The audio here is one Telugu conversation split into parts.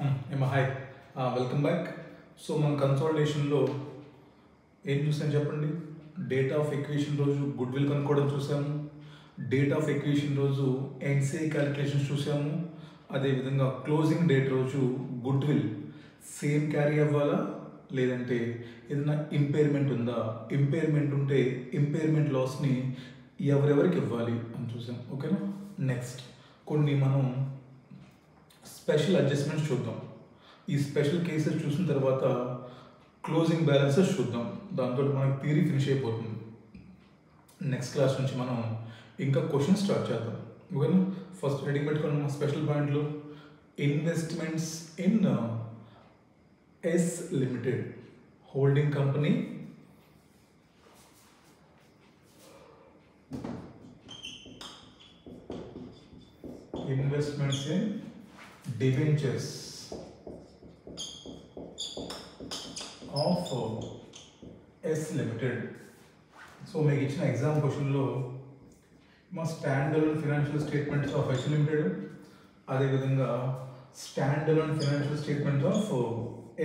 Hi, welcome back. సో మనం కన్సాలిడేషన్లో ఏం చూసాం చెప్పండి. డేట్ ఆఫ్ ఎక్వేషన్ రోజు గుడ్ విల్ కనుక్కోవడం చూసాము. డేట్ ఆఫ్ ఎక్వేషన్ రోజు ఎన్సీఏ క్యాలిక్యులేషన్స్ చూసాము. అదేవిధంగా క్లోజింగ్ డేట్ రోజు గుడ్ విల్ సేమ్ క్యారీ అవ్వాలా లేదంటే ఏదైనా ఇంపైర్మెంట్ ఉందా, ఇంపైర్మెంట్ ఉంటే ఇంపైర్మెంట్ లాస్ని ఎవరెవరికి ఇవ్వాలి అని చూసాం. ఓకేనా. నెక్స్ట్ కొన్ని మనం స్పెషల్ అడ్జస్ట్మెంట్స్ చూద్దాం. ఈ స్పెషల్ కేసెస్ చూసిన తర్వాత క్లోజింగ్ బ్యాలెన్సెస్ చూద్దాం. దాంతో మనకి థియరీ ఫినిష్ అయిపోతుంది. నెక్స్ట్ క్లాస్ నుంచి మనం ఇంకా క్వశ్చన్ స్టార్ట్ చేద్దాం. ఓకేనా. ఫస్ట్ హెడింగ్ పెట్టుకున్నాం స్పెషల్ పాయింట్లు. Investments in S limited holding company investments in debentures of S Limited. So మీకు ఇచ్చిన ఎగ్జామ్ క్వశ్చన్లో మా stand alone financial statements of H Limited, అదేవిధంగా stand alone financial statements of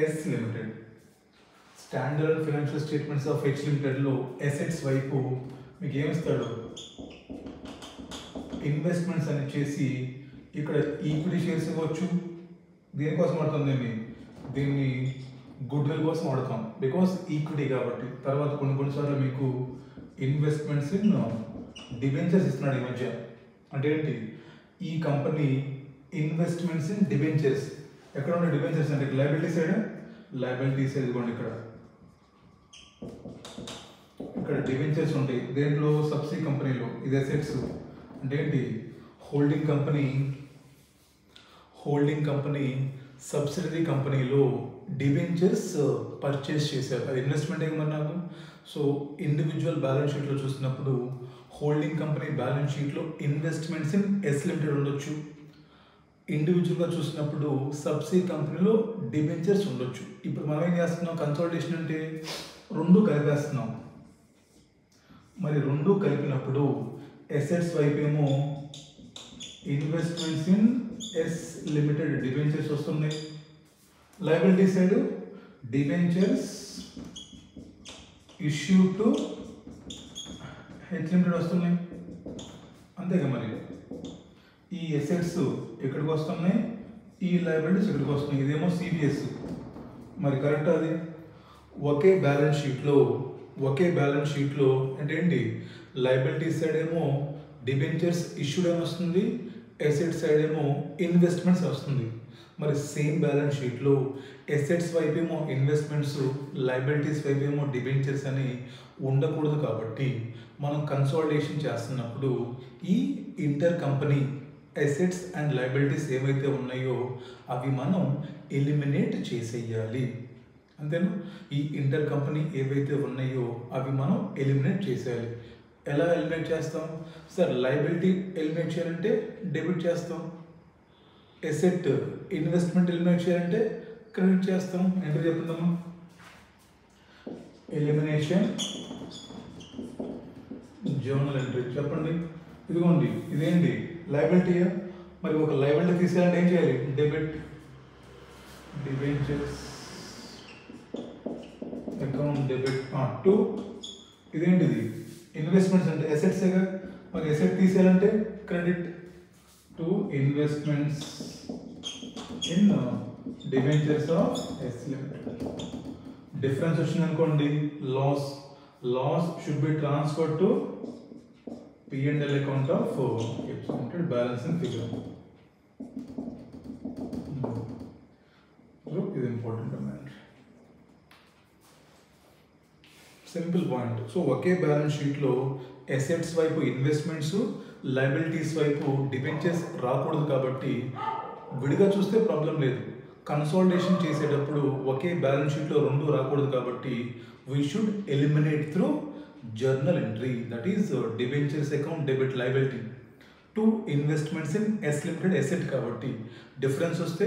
S Limited. Stand alone financial statements of H Limitedలో అసెట్స్ వైపు మీకు ఏమిస్తాడు, ఇన్వెస్ట్మెంట్స్ అని చేసి ఇక్కడ ఈక్విటీ షేర్స్ ఇవ్వచ్చు. దేనికోసం వాడుతుంది దీన్ని గుడ్ విల్ కోసం వాడతాం, బికాస్ ఈక్విటీ కాబట్టి. తర్వాత కొన్నిసార్లు మీకు ఇన్వెస్ట్మెంట్స్ ఇన్ డిబెంచర్స్ ఇస్తున్నాడు ఈ మధ్య. అంటే ఏంటి, ఈ కంపెనీ ఇన్వెస్ట్మెంట్స్ ఇన్ డిబెంచర్స్. ఎక్కడ ఉండే డిబెంచర్స్ అంటే లయబిలిటీ సైడ్, లయబిలిటీ సైడ్ ఇదిగోండి ఇక్కడ డిబెంచర్స్ ఉంటాయి. దేంట్లో సబ్సిడీ కంపెనీలో. ఇది అసెట్స్ అంటే ఏంటి, హోల్డింగ్ కంపెనీ సబ్సిడరీ కంపెనీలో డిబెంచర్స్ పర్చేస్ చేశారు. అది ఇన్వెస్ట్మెంట్ ఏమన్నా నాకు. సో ఇండివిజువల్ బ్యాలెన్స్ షీట్లో చూసినప్పుడు హోల్డింగ్ కంపెనీ బ్యాలెన్స్ షీట్లో ఇన్వెస్ట్మెంట్స్ ఇన్ ఎస్ లిమిటెడ్ ఉండొచ్చు. ఇండివిజువల్గా చూసినప్పుడు సబ్సిడీ కంపెనీలో డిబెంచర్స్ ఉండొచ్చు. ఇప్పుడు మనం ఏం చేస్తున్నాం, కన్సాలిడేషన్ అంటే రెండు కలిపేస్తున్నాం. మరి రెండు కలిపినప్పుడు అసెట్స్ వైపు ఏమో investments in S limited debentures వస్తున్నాయి. Liability side debentures issue to H limited వస్తున్నాయి. అంతేగా. మరి ఈ అసెట్స్ ఎక్కడికి వస్తున్నాయి, ఈ లయబిలిటీస్ ఎక్కడికి వస్తున్నాయి. ఇదేమో సిబిఎస్. మరి కరెక్ట్. అది ఒకే బ్యాలెన్స్ షీట్లో అంటే ఏంటి, లయబిలిటీ సైడ్ ఏమో డిబెంచర్స్ ఇష్యూడ్ అని వస్తుంది, అసెట్స్ సైడ్ ఏమో ఇన్వెస్ట్మెంట్స్ వస్తుంది. మరి సేమ్ బ్యాలెన్స్ షీట్లో అసెట్స్ వైపు ఏమో ఇన్వెస్ట్మెంట్స్, లయబిలిటీస్ వైపు ఏమో డిబెంచర్స్ అని ఉండకూడదు. కాబట్టి మనం కన్సాలిడేషన్ చేస్తున్నప్పుడు ఈ inter company assets and liabilities ఏవైతే ఉన్నాయో అవి మనం ఎలిమినేట్ చేసేయాలి. అంతేనా. ఈ ఇంటర్ కంపెనీ ఏవైతే ఉన్నాయో అవి మనం ఎలిమినేట్ చేసేయాలి. ఎలా ఎలిమినేట్ చేస్తాం సార్? లయబిలిటీ ఎలిమినేట్ చేయాలంటే డెబిట్ చేస్తాం, ఎసెట్ ఇన్వెస్ట్మెంట్ ఎలిమినేట్ చేయాలంటే క్రెడిట్ చేస్తాం. ఏంటో చెప్తుందమ్మా, ఎలిమినేషన్ జర్నల్ ఎంట్రీ. చెప్పండి. ఇదిగోండి, ఇదేంటి లయబిలిటీయా. మరి ఒక లయబిలిటీ తీసేయాలంటే ఏం చేయాలి, debit. Debentures account debit to ఇదేంటిది ఇన్వెస్ట్మెంట్స్ అంటే అసెట్సేగా. మరి అసెట్ తీసేయాలంటే credit to investments in debentures of S limited. Difference వచ్చింది అనుకోండి, loss should be transfer to P&L account of S limited balance in figure. ఇది ఇంపార్టెంట్ అన్నమాట. Simple point. సో ఒకే బ్యాలెన్స్ షీట్లో అసెట్స్ వైపు ఇన్వెస్ట్మెంట్స్, లయబిలిటీస్ వైపు డిబెంచర్స్ రాకూడదు. కాబట్టి విడిగా చూస్తే ప్రాబ్లం లేదు. కన్సాలిడేషన్ చేసేటప్పుడు ఒకే బ్యాలెన్స్ షీట్లో రెండు రాకూడదు. కాబట్టి we should eliminate through journal entry, that is debentures account debit liability to investments in S limited asset. కాబట్టి డిఫరెన్స్ వస్తే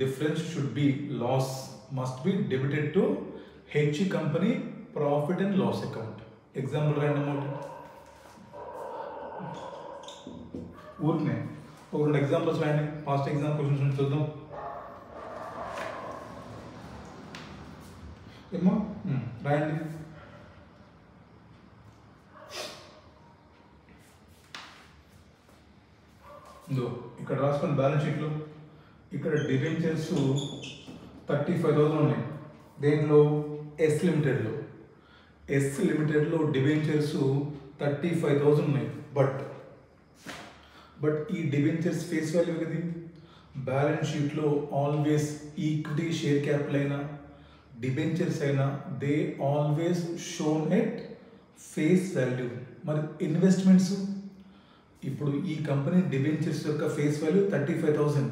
difference should be loss must be debited to H company profit and loss account. Example రాయండి అమౌంట్. ఊరినే ఒక రెండు ఎగ్జాంపుల్స్ రాయండి. పాస్ట్ ఎగ్జామ్ క్వశ్చన్స్ చూద్దాం. ఏమో రాయండి. ఇక్కడ రాసుకున్న బ్యాలెన్స్ షీట్లో ఇక్కడ డిబెంచర్స్ 35,000 ఉన్నాయి. దేనిలో? ఎస్ లిమిటెడ్లో డిబెంచర్స్ 35,000 ఉన్నాయి. బట్ ఈ డిబెంచర్స్ ఫేస్ వాల్యూ కదా. బ్యాలెన్స్ షీట్లో ఆల్వేస్ ఈక్విటీ షేర్ క్యాపిటల్ అయినా డిబెంచర్స్ అయినా they always shown at face value. మరి ఇన్వెస్ట్మెంట్స్, ఇప్పుడు ఈ కంపెనీ డిబెంచర్స్ యొక్క ఫేస్ వాల్యూ 35,000.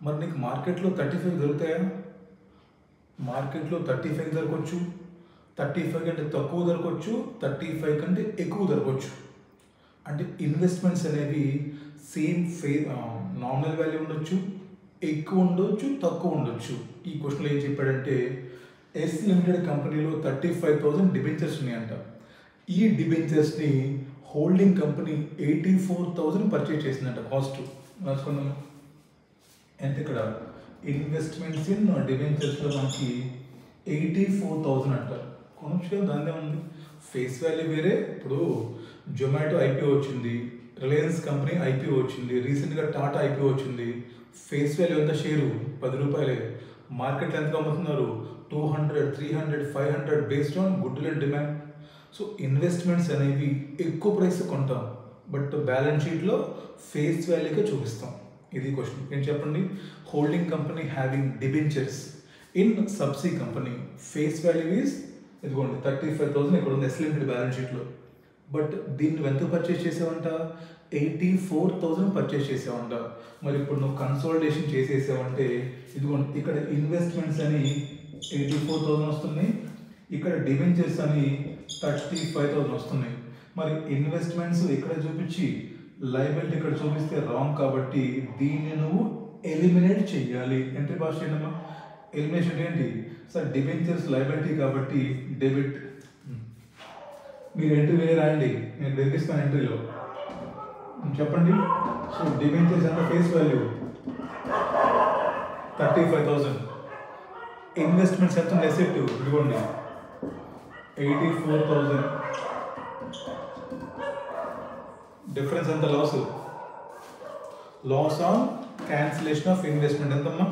మరి నీకు మార్కెట్లో 35 దొరుకుతాయా? మార్కెట్లో 35 దొరకవచ్చు, 35 కంటే తక్కువ దొరకవచ్చు, 35 కంటే ఎక్కువ దొరకవచ్చు. అంటే ఇన్వెస్ట్మెంట్స్ అనేవి సేమ్ నామినల్ వాల్యూ ఉండొచ్చు, ఎక్కువ ఉండొచ్చు, తక్కువ ఉండొచ్చు. ఈ క్వశ్చన్లో ఏం చెప్పాడంటే ఎస్ లిమిటెడ్ కంపెనీలో 35,000 డిబెంచర్స్ ఉన్నాయంట. ఈ డిబెంచర్స్ని హోల్డింగ్ కంపెనీ 84,000 పర్చేజ్ చేసిందంట. కాస్ట్ రాసుకున్నాము ఎంత ఇక్కడ? ఇన్వెస్ట్మెంట్స్ ఇన్ డిబెంచర్స్లో మనకి 84,000 అంట. కొనొచ్చు కదా, దాన్నే ఉంది. ఫేస్ వాల్యూ వేరే. ఇప్పుడు జొమాటో ఐపీఓ వచ్చింది, రిలయన్స్ కంపెనీ ఐపీఓ వచ్చింది, రీసెంట్గా టాటా ఐపీఓ వచ్చింది. ఫేస్ వాల్యూ ఎంత? షేరు 10 రూపాయలే. మార్కెట్లో ఎంత అమ్ముతున్నారు? 200, 300, 500 based on good will and demand. So investments అనేవి ఎక్కువ ప్రైస్ కొంటాం, బట్ బ్యాలెన్స్ షీట్లో ఫేస్ వాల్యూగా చూపిస్తాం. ఇది క్వశ్చన్. ఏం చెప్పండి? Holding company having debentures in subsea company face value is ఇదిగోండి 35,000 ఇక్కడ ఉంది ఎస్ లిమిటెడ్ బ్యాలెన్స్ షీట్లో. బట్ దీన్ని ఎంత పర్చేస్ చేసావంట? 84,000 పర్చేస్ చేసావంట. మరి ఇప్పుడు నువ్వు కన్సాలిడేషన్ చేసేసావంటే ఇదిగోండి ఇక్కడ ఇన్వెస్ట్మెంట్స్ అని 84,000 వస్తున్నాయి, ఇక్కడ డిబెంచర్స్ అని 35,000 వస్తున్నాయి. మరి ఇన్వెస్ట్మెంట్స్ ఇక్కడ చూపించి లయబిలిటీ ఇక్కడ చూపిస్తే రాంగ్ కాబట్టి దీన్ని నువ్వు ఎలిమినేట్ చేయాలి. ఎంట్రీ పాస్ చేయడమ్మా. ఎలిమినేషన్ ఏంటి సార్? డిబెంచర్స్ లయబిలిటీ కాబట్టి డెబిట్. మీరు ఎంట్రీ వేరే రాయండి, నేను లెక్కిస్తాను ఎంట్రీలో. చెప్పండి. సో డిబెంచర్స్ ఎంత? Face value 35,000. ఇన్వెస్ట్మెంట్స్ ఎంత? ఎసెట్ ఇదిగోండి 84,000. డిఫరెన్స్ ఎంత? Loss on cancellation of investment ఎంతమ్మా?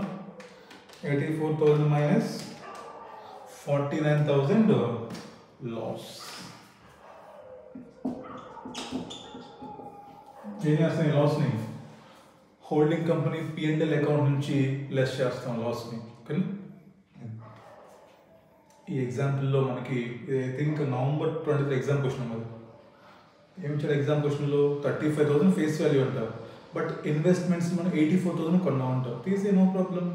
84,000 మైనస్ 49,000 లాస్. ఏం చేస్తాం? ఈ లాస్ని హోల్డింగ్ కంపెనీ P&L అకౌంట్ నుంచి లెస్ చేస్తాం లాస్ని. ఓకే. ఈ ఎగ్జాంపుల్లో మనకి I think November 23 exam question అది. ఏమి ఇచ్చాడు ఎగ్జామ్ క్వశ్చన్లో? 35,000 ఫేస్ వాల్యూ అంటారు, బట్ ఇన్వెస్ట్మెంట్స్ మనం 84,000 కొన్నా ఉంటాం. తీసే no problem.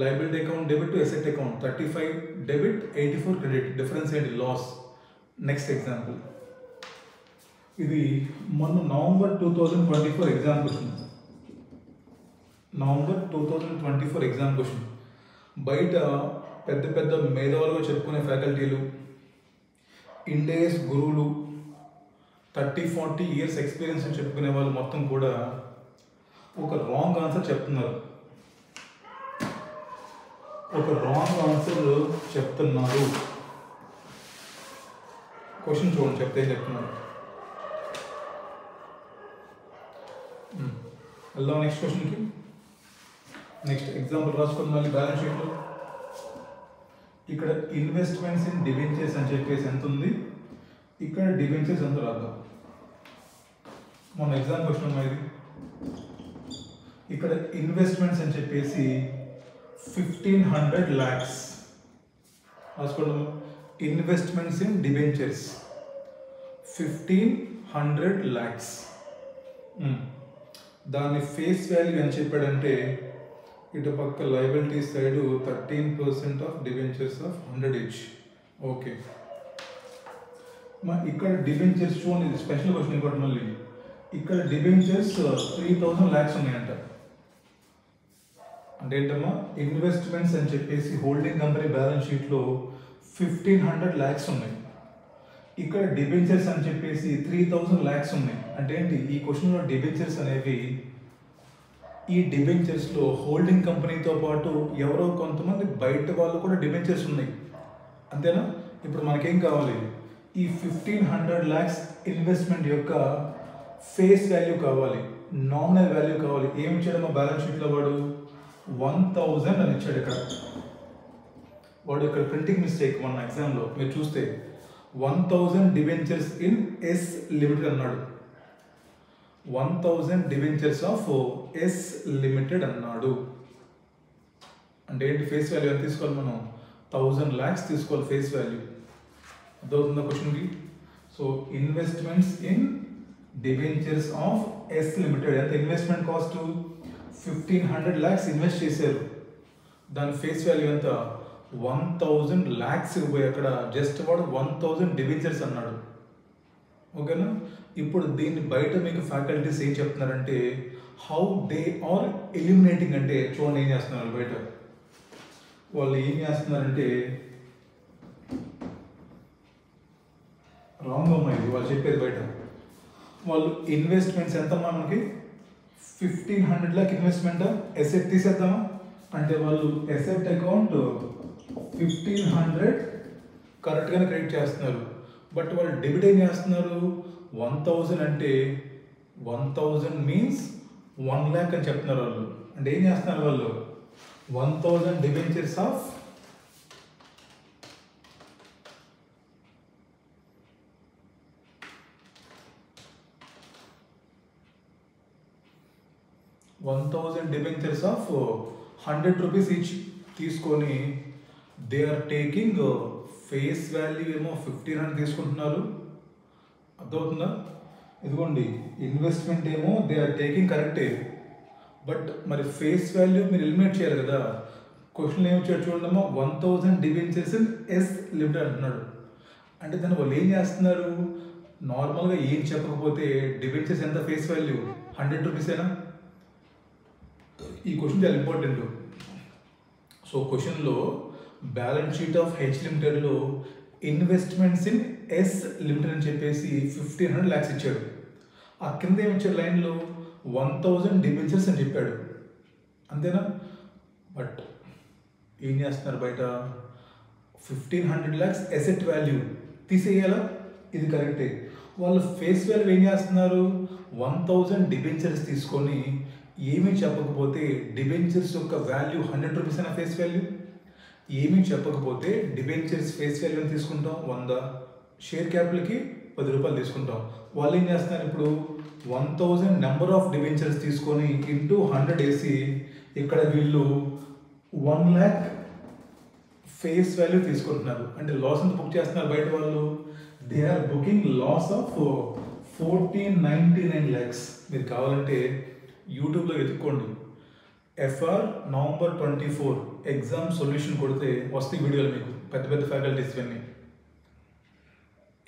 Liability account debit to asset account 35 debit 84 credit. Difference ఏంటి? లాస్. Next example. ఇది మొన్న November 2024 exam question. November 2024 exam question. బయట పెద్ద పెద్ద మేధావులుగా చెప్పుకునే ఫ్యాకల్టీలు, ఇండియస్ గురువులు, 30-40 ఇయర్స్ ఎక్స్పీరియన్స్ అని చెప్పుకునే వాళ్ళు మొత్తం కూడా ఒక రాంగ్ ఆన్సర్ చెప్తున్నారు. క్వశ్చన్ చూడండి, చెప్తున్నారు. వెళ్దాం నెక్స్ట్ క్వశ్చన్కి. నెక్స్ట్ ఎగ్జాంపుల్ రాసుకుని మళ్ళీ బ్యాలెన్స్ షీట్లో ఇక్కడ ఇన్వెస్ట్మెంట్స్ ఇన్ డిబెంచర్స్ అని చెప్పేసి ఎంత ఉంది, ఇక్కడ డిబెంచర్స్ ఎంత రాద్దాం. మన ఎగ్జామ్ క్వశ్చన్ అమ్మా ఇది. ఇక్కడ ఇన్వెస్ట్మెంట్స్ అని చెప్పేసి 1,500 lakhs రాసుకోండి. Investments in debentures 1,500 lakhs. దాని ఫేస్ వాల్యూ అని చెప్పాడంటే ఇటు పక్క liability side 13% of debentures of 100 each. Okay. ఇక్కడ డిబెంచర్స్ చూడండి, ఇది స్పెషల్ క్వశ్చన్ ఇంకోటి. మళ్ళీ ఇక్కడ డిబెంచర్స్ 3,000 lakhs ఉన్నాయంట. అంటే ఏంటమ్మా? ఇన్వెస్ట్మెంట్స్ అని చెప్పేసి హోల్డింగ్ కంపెనీ బ్యాలెన్స్ షీట్లో 1,500 lakhs ఉన్నాయి. ఇక్కడ డిబెంచర్స్ అని చెప్పేసి 3,000 lakhs ఉన్నాయి. అంటే ఏంటి? ఈ క్వశ్చన్లో డిబెంచర్స్ అనేవి ఈ డిబెంచర్స్లో హోల్డింగ్ కంపెనీతో పాటు ఎవరో కొంతమంది బయట వాళ్ళు కూడా డిబెంచర్స్ ఉన్నాయి. అంతేనా? ఇప్పుడు మనకేం కావాలి? ఈ 1500 lakhs ఇన్వెస్ట్మెంట్ యొక్క ఫేస్ వాల్యూ కావాలి, నామినల్ వాల్యూ కావాలి. ఏమి ఇచ్చాడు మా బ్యాలెన్స్ షీట్లో? వాడు 1000 అని ఇచ్చాడు. ఇక్కడ ప్రింటింగ్ మిస్టేక్. మన ఎగ్జామ్లో మీరు చూస్తే 1000 డిబెంచర్స్ ఇన్ ఎస్ లిమిటెడ్ అన్నాడు. 1000 డిబెంచర్స్ ఆఫ్ ఎస్ లిమిటెడ్ అన్నాడు. అంటే ఏంటి? ఫేస్ వాల్యూ ఎంత తీసుకోవాలి మనం? 1000 lakhs తీసుకోవాలి ఫేస్ వాల్యూ. అర్థమవుతుందా క్వశ్చన్కి? So investments in debentures of S limited. ఎంత ఇన్వెస్ట్మెంట్ కాస్ట్? 1500 lakhs ఇన్వెస్ట్ చేశారు. దాని ఫేస్ వాల్యూ ఎంత? 1000 lakhs పోయి అక్కడ జస్ట్ వాడు 1000 డిబెంచర్స్ అన్నాడు. ఓకేనా? ఇప్పుడు దీన్ని బయట మీకు ఫ్యాకల్టీస్ ఏం చెప్తున్నారంటే హౌ దే ఆర్ ఎలిమినేటింగ్. అంటే చూడండి ఏం చేస్తున్నారు బయట. వాళ్ళు ఏం చేస్తున్నారంటే రాంగ్ అమ్మాయి వాళ్ళు చెప్పేది బయట. వాళ్ళు ఇన్వెస్ట్మెంట్స్ ఎంత మనకి? 1500 lakh ఇన్వెస్ట్మెంట్. ఎసెట్ తీసేద్దామా అంటే వాళ్ళు ఎసెట్ అకౌంట్ 1500 కరెక్ట్గానే క్రెడిట్ చేస్తున్నారు. బట్ వాళ్ళు డెబిట్ ఏం చేస్తున్నారు? 1000 అంటే 1000 మీన్స్ 1 lakh అని చెప్తున్నారు వాళ్ళు. అంటే ఏం చేస్తున్నారు వాళ్ళు? 1000 debentures of 1000 debentures of 100 rupees each తీసుకొని they are taking face value ఏమో 1500 తీసుకుంటున్నారు. అర్థమవుతుందా? ఇదిగోండి ఇన్వెస్ట్మెంట్ ఏమో దే ఆర్ టేకింగ్ కరెక్టే, బట్ మరి ఫేస్ వాల్యూ మీరు ఎలిమినేట్ చేయాలి కదా. క్వశ్చన్ ఏమి వచ్చాడు చూడమ్మా, 1000 డిబెంచర్స్ ఇన్ ఎస్ లిమిటెడ్ అంటున్నాడు. అంటే దాన్ని వాళ్ళు ఏం చేస్తున్నారు? నార్మల్గా ఏం చెప్పకపోతే డిబెంచర్స్ ఎంత ఫేస్ వాల్యూ? 100 రూపీసేనా? ఈ క్వశ్చన్ చాలా ఇంపార్టెంట్. సో క్వశ్చన్లో బ్యాలెన్స్ షీట్ ఆఫ్ హెచ్ లిమిటెడ్లో ఇన్వెస్ట్మెంట్స్ ఇన్ ఎస్ లిమిటెడ్ అని చెప్పేసి 1500 lakhs ఇచ్చాడు. ఆ కింద ఏమి ఇచ్చాడు లైన్లో? 1000 డిబెంచర్స్ అని చెప్పాడు. అంతేనా? బట్ ఏం చేస్తున్నారు బయట? 1500 lakhs ఎసెట్ వాల్యూ తీసేయాలా? ఇది కరెక్టే. వాళ్ళు ఫేస్ వాల్యూ ఏం చేస్తున్నారు? 1000 డిబెంచర్స్ తీసుకొని ఏమీ చెప్పకపోతే డిబెంచర్స్ యొక్క వాల్యూ 100 రూపీస్ అయినా ఫేస్ వాల్యూ. ఏమీ చెప్పకపోతే డిబెంచర్స్ ఫేస్ వాల్యూ అని తీసుకుంటాం 100, షేర్ క్యాపిటల్కి 10 రూపాయలు తీసుకుంటాం. వాళ్ళు ఏం చేస్తున్నారు? ఇప్పుడు 1000 నెంబర్ ఆఫ్ డిబెంచర్స్ తీసుకొని ఇంటూ 100 వేసి ఇక్కడ వీళ్ళు 1 lakh ఫేస్ వాల్యూ తీసుకుంటున్నారు. అంటే లాస్ ఎంత బుక్ చేస్తున్నారు బయట వాళ్ళు? They are booking loss of 1499 lakhs. మీరు కావాలంటే యూట్యూబ్లో వెతుక్కోండి. ఎఫ్ఆర్ November 24 ఎగ్జామ్ సొల్యూషన్ కొడితే వస్తాయి వీడియోలు మీకు, పెద్ద పెద్ద ఫ్యాకల్టీస్ ఇవన్నీ.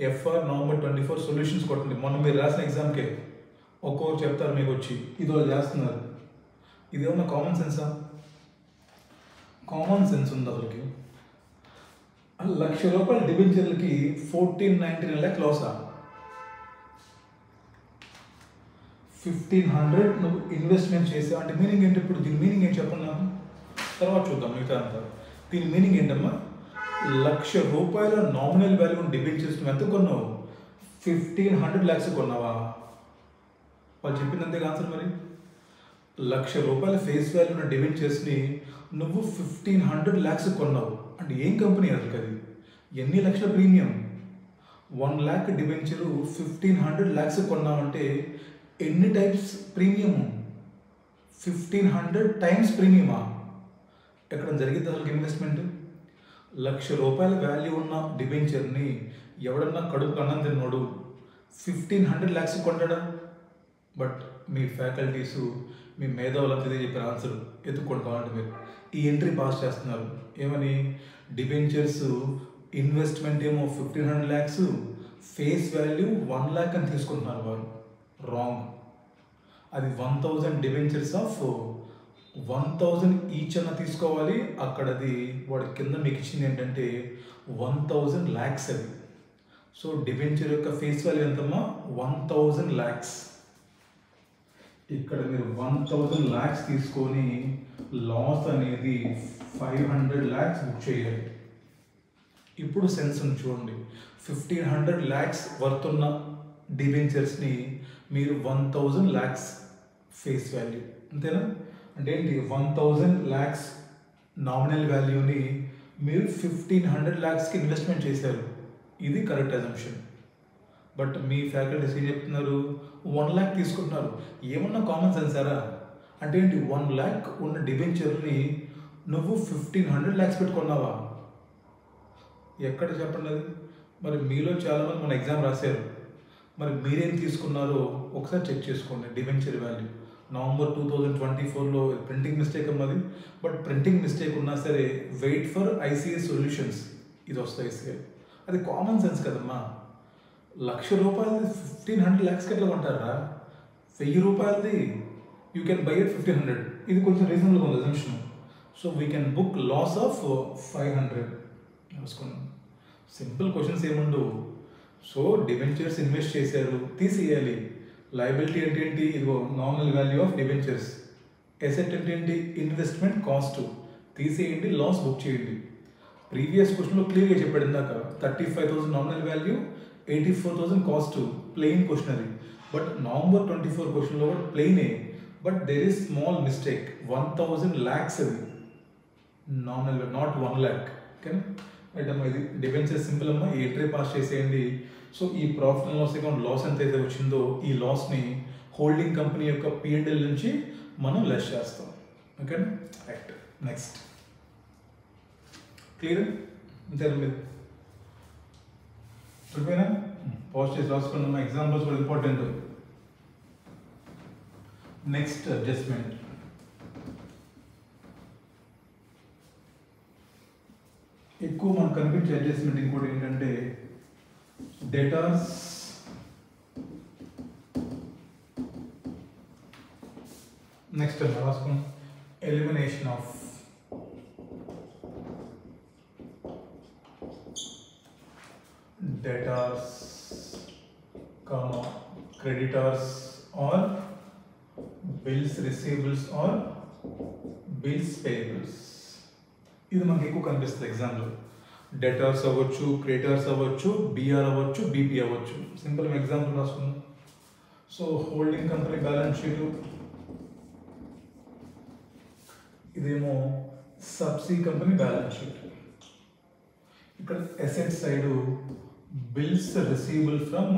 ఎఫ్ఆర్ November 24 సొల్యూషన్స్ కొట్టండి. మొన్న మీరు రాసిన ఎగ్జామ్కే ఒక్కొక్కరు చెప్తారు మీకు వచ్చి ఇది వాళ్ళు చేస్తున్నారు. ఇదేమన్నా కామన్ సెన్సా? కామన్ సెన్స్ ఉంది అసలుకి? ₹1,00,000 డిబెంచర్లకి 1499 lakh లాసా? 1500 నువ్వు ఇన్వెస్ట్మెంట్ చేసావు అంటే మీనింగ్ ఏంటి? ఇప్పుడు దీని మీనింగ్ ఏంటి చెప్పండి నాకు, తర్వాత చూద్దాం మిగతా అంతా. దీని మీనింగ్ ఏంటమ్మా? ₹1,00,000 నామినల్ వాల్యూ డిబెంచర్స్ నువ్వు ఎంత కొన్నావు? 1500 lakhs కొన్నావా? వాళ్ళు చెప్పింది అంతే ఆన్సర్. మరి ₹1,00,000 ఫేస్ వాల్యూ ఉన్న డిబెంచర్స్ని నువ్వు 1500 lakhs కొన్నావు అంటే ఏం కంపెనీ అసలు? అది ఎన్ని లక్షల ప్రీమియం? 1 lakh డిబెంచరు 1500 lakhs కొన్నామంటే ఎన్ని టైప్స్ ప్రీమియము? 1500 times ప్రీమియమా? ఎక్కడ జరిగింది అసలు ఇన్వెస్ట్మెంట్? ₹1,00,000 వాల్యూ ఉన్న డిబెంచర్ని ఎవడన్నా కడుపు అన్నం తిన్నాడు 1500 lakhs కొంటాడా? బట్ మీ ఫ్యాకల్టీసు మీ మేధావులంతా ఇదే చెప్పిన ఆన్సర్ ఎత్తుక్కోండి కావాలంటే. మీరు ఈ ఎంట్రీ పాస్ చేస్తున్నారు ఏమని? డిబెంచర్స్ ఇన్వెస్ట్మెంట్ ఏమో 1500 lakhs, ఫేస్ వాల్యూ 1 lakh అని తీసుకుంటున్నారు వారు. రాంగ్. అది 1000 డిబెంచర్స్ ఆఫ్ 1000 ఈచ్ అన్న తీసుకోవాలి. అక్కడ అది వాడి కింద మీకు ఇచ్చింది ఏంటంటే 1000 lakhs అది. సో డిబెంచర్ యొక్క ఫేస్ వాల్యూ ఎంతమ్మా? 1000 lakhs. ఇక్కడ మీరు 1000 lakhs తీసుకొని లాస్ అనేది 500 lakhs బుక్ చేయాలి. ఇప్పుడు సెన్స్ ఉంది చూడండి, 1500 lakhs వర్త్ ఉన్న డిబెంచర్స్ని మీరు 1000 lakhs ఫేస్ వాల్యూ, అంతేనా? అంటే ఏంటి, 1000 lakhs నామినల్ వాల్యూని మీరు 1500 lakhsకి ఇన్వెస్ట్మెంట్ చేశారు. ఇది correct assumption. But me faculties ఏం చెప్తున్నారు, 1 lakh తీసుకుంటున్నారు. ఏమన్నా కామన్ సెన్సారా? అంటే ఏంటి, 1 lakh ఉన్న డిబెంచర్ని నువ్వు 1500 lakhs పెట్టుకున్నావా? ఎక్కడ చెప్పండి అది. మరి మీలో చాలామంది మన ఎగ్జామ్ రాశారు, మరి మీరేం తీసుకున్నారో ఒకసారి చెక్ చేసుకోండి. డిబెంచర్ వాల్యూ నవంబర్ 2024లో ప్రింటింగ్ మిస్టేక్ అన్నది, బట్ ప్రింటింగ్ మిస్టేక్ ఉన్నా సరే వెయిట్ ఫర్ ఐసీఎస్ సొల్యూషన్స్ ఇది వస్తాయి సార్. అది కామన్ సెన్స్ కదమ్మా. ₹1,00,000 1500 lakhsకి ఎట్లా కొంటారా? ₹1000 యూ కెన్ బై ఎట్ 1500. ఇది కొంచెం రీజనబుల్గా ఉంది assumption. So we can book loss of 500 రాసుకున్నాం. సింపుల్ క్వశ్చన్స్ ఏముండవు. సో డిబెంచర్స్ ఇన్వెస్ట్ చేశారు, తీసేయాలి. లయబిలిటీ అంటే ఏంటి, ఇదిగో nominal value of debentures. Asset అంటే ఏంటి, ఇన్వెస్ట్మెంట్ కాస్ట్, తీసేయండి, లాస్ బుక్ చేయండి. ప్రీవియస్ క్వశ్చన్లో క్లియర్గా చెప్పాడు ఇందాక, 35,000 nominal value, 84,000 cost, plain question అది. బట్ నవంబర్ 24 క్వశ్చన్లో కూడా ప్లెయినే, but there is small mistake, 1000 lakhs అది నామినల్, నాట్ 1 lakh. ఓకేనా? రైట్ అమ్మా, ఇది డిబెంచర్ సింపుల్ అమ్మా. ఈ ఎంట్రీ పాస్ చేసేయండి. సో ఈ profit and loss account loss ఎంత అయితే వచ్చిందో ఈ లాస్ని హోల్డింగ్ కంపెనీ యొక్క P&L నుంచి మనం లెస్ చేస్తాం. ఓకేనా? రైట్. నెక్స్ట్ క్లియర్ అంతేనా మీరు? చూడిపోయినా పాజ్ చేసి రాసుకున్నాం. ఎగ్జాంపుల్స్ కూడా ఇంపార్టెంట్. Next adjustment. ఎక్కువ మనకు కనిపించే అడ్జస్ట్మెంట్ ఇంకోటి ఏంటంటే డేటాస్ నెక్స్ట్ రాసుకున్నాం. Elimination of debtors, creditors or bills receivables or bills payables. ఇది మనకి ఎక్కువ కనిపిస్తుంది ఎగ్జామ్లో. డెటార్స్ అవ్వచ్చు, క్రెడిటర్స్ అవ్వచ్చు, బిఆర్ అవ్వచ్చు, బీపీ అవ్వచ్చు. సింపుల్ ఎగ్జాంపుల్ రాసుకున్నాం. So holding company balance sheet, ఇదేమో సబ్సీ కంపెనీ బ్యాలెన్స్ షీట్. ఇక్కడ asset side bills receivable from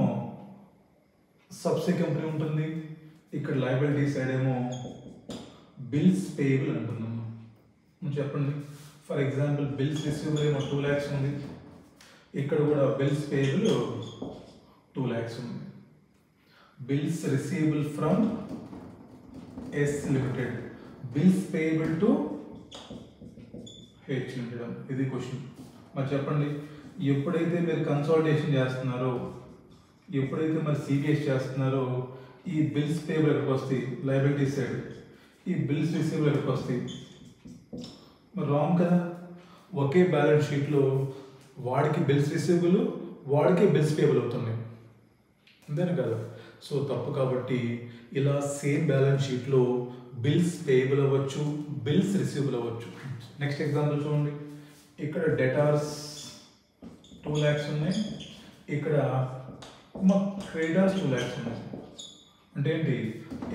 సబ్సీ కంపెనీ ఉంటుంది. ఇక్కడ లయబిలిటీ సైడ్ ఏమో బిల్స్ పేయబుల్ అంటున్నాము. చెప్పండి. ఫర్ ఎగ్జాంపుల్ బిల్స్ రిసీవబుల్ ఏమో 2 lakhs ఉంది, ఇక్కడ కూడా బిల్స్ పేయబుల్ 2 lakhs ఉంది. Bills receivable from S limited, bills payable to H limited. ఇది క్వశ్చన్. మరి చెప్పండి, ఎప్పుడైతే మీరు కన్సాలిడేషన్ చేస్తున్నారో, ఎప్పుడైతే మరి సిబిఎస్ చేస్తున్నారో, ఈ బిల్స్ పేబుల్ ఎక్కడికి వస్తాయి, లయబిలిటీ సైడ్. ఈ బిల్స్ రిసీవబుల్ ఎక్కడికి వస్తాయి. మరి రాంగ్ కదా. ఒకే బ్యాలెన్స్ షీట్లో వాడికి బిల్స్ రిసీవబుల్, వాడికి బిల్స్ పేబుల్ అవుతున్నాయి, అంతేనా కదా. సో తప్పు. కాబట్టి ఇలా సేమ్ బ్యాలెన్స్ షీట్లో బిల్స్ పేబుల్ అవ్వచ్చు, బిల్స్ రిసీవబుల్ అవ్వచ్చు. నెక్స్ట్ ఎగ్జాంపుల్ చూడండి. ఇక్కడ డెటార్స్ 2 lakhs ఉన్నాయి, ఇక్కడ మా క్రెడిటర్స్ 2 lakhs ఉన్నాయి. అంటే ఏంటి,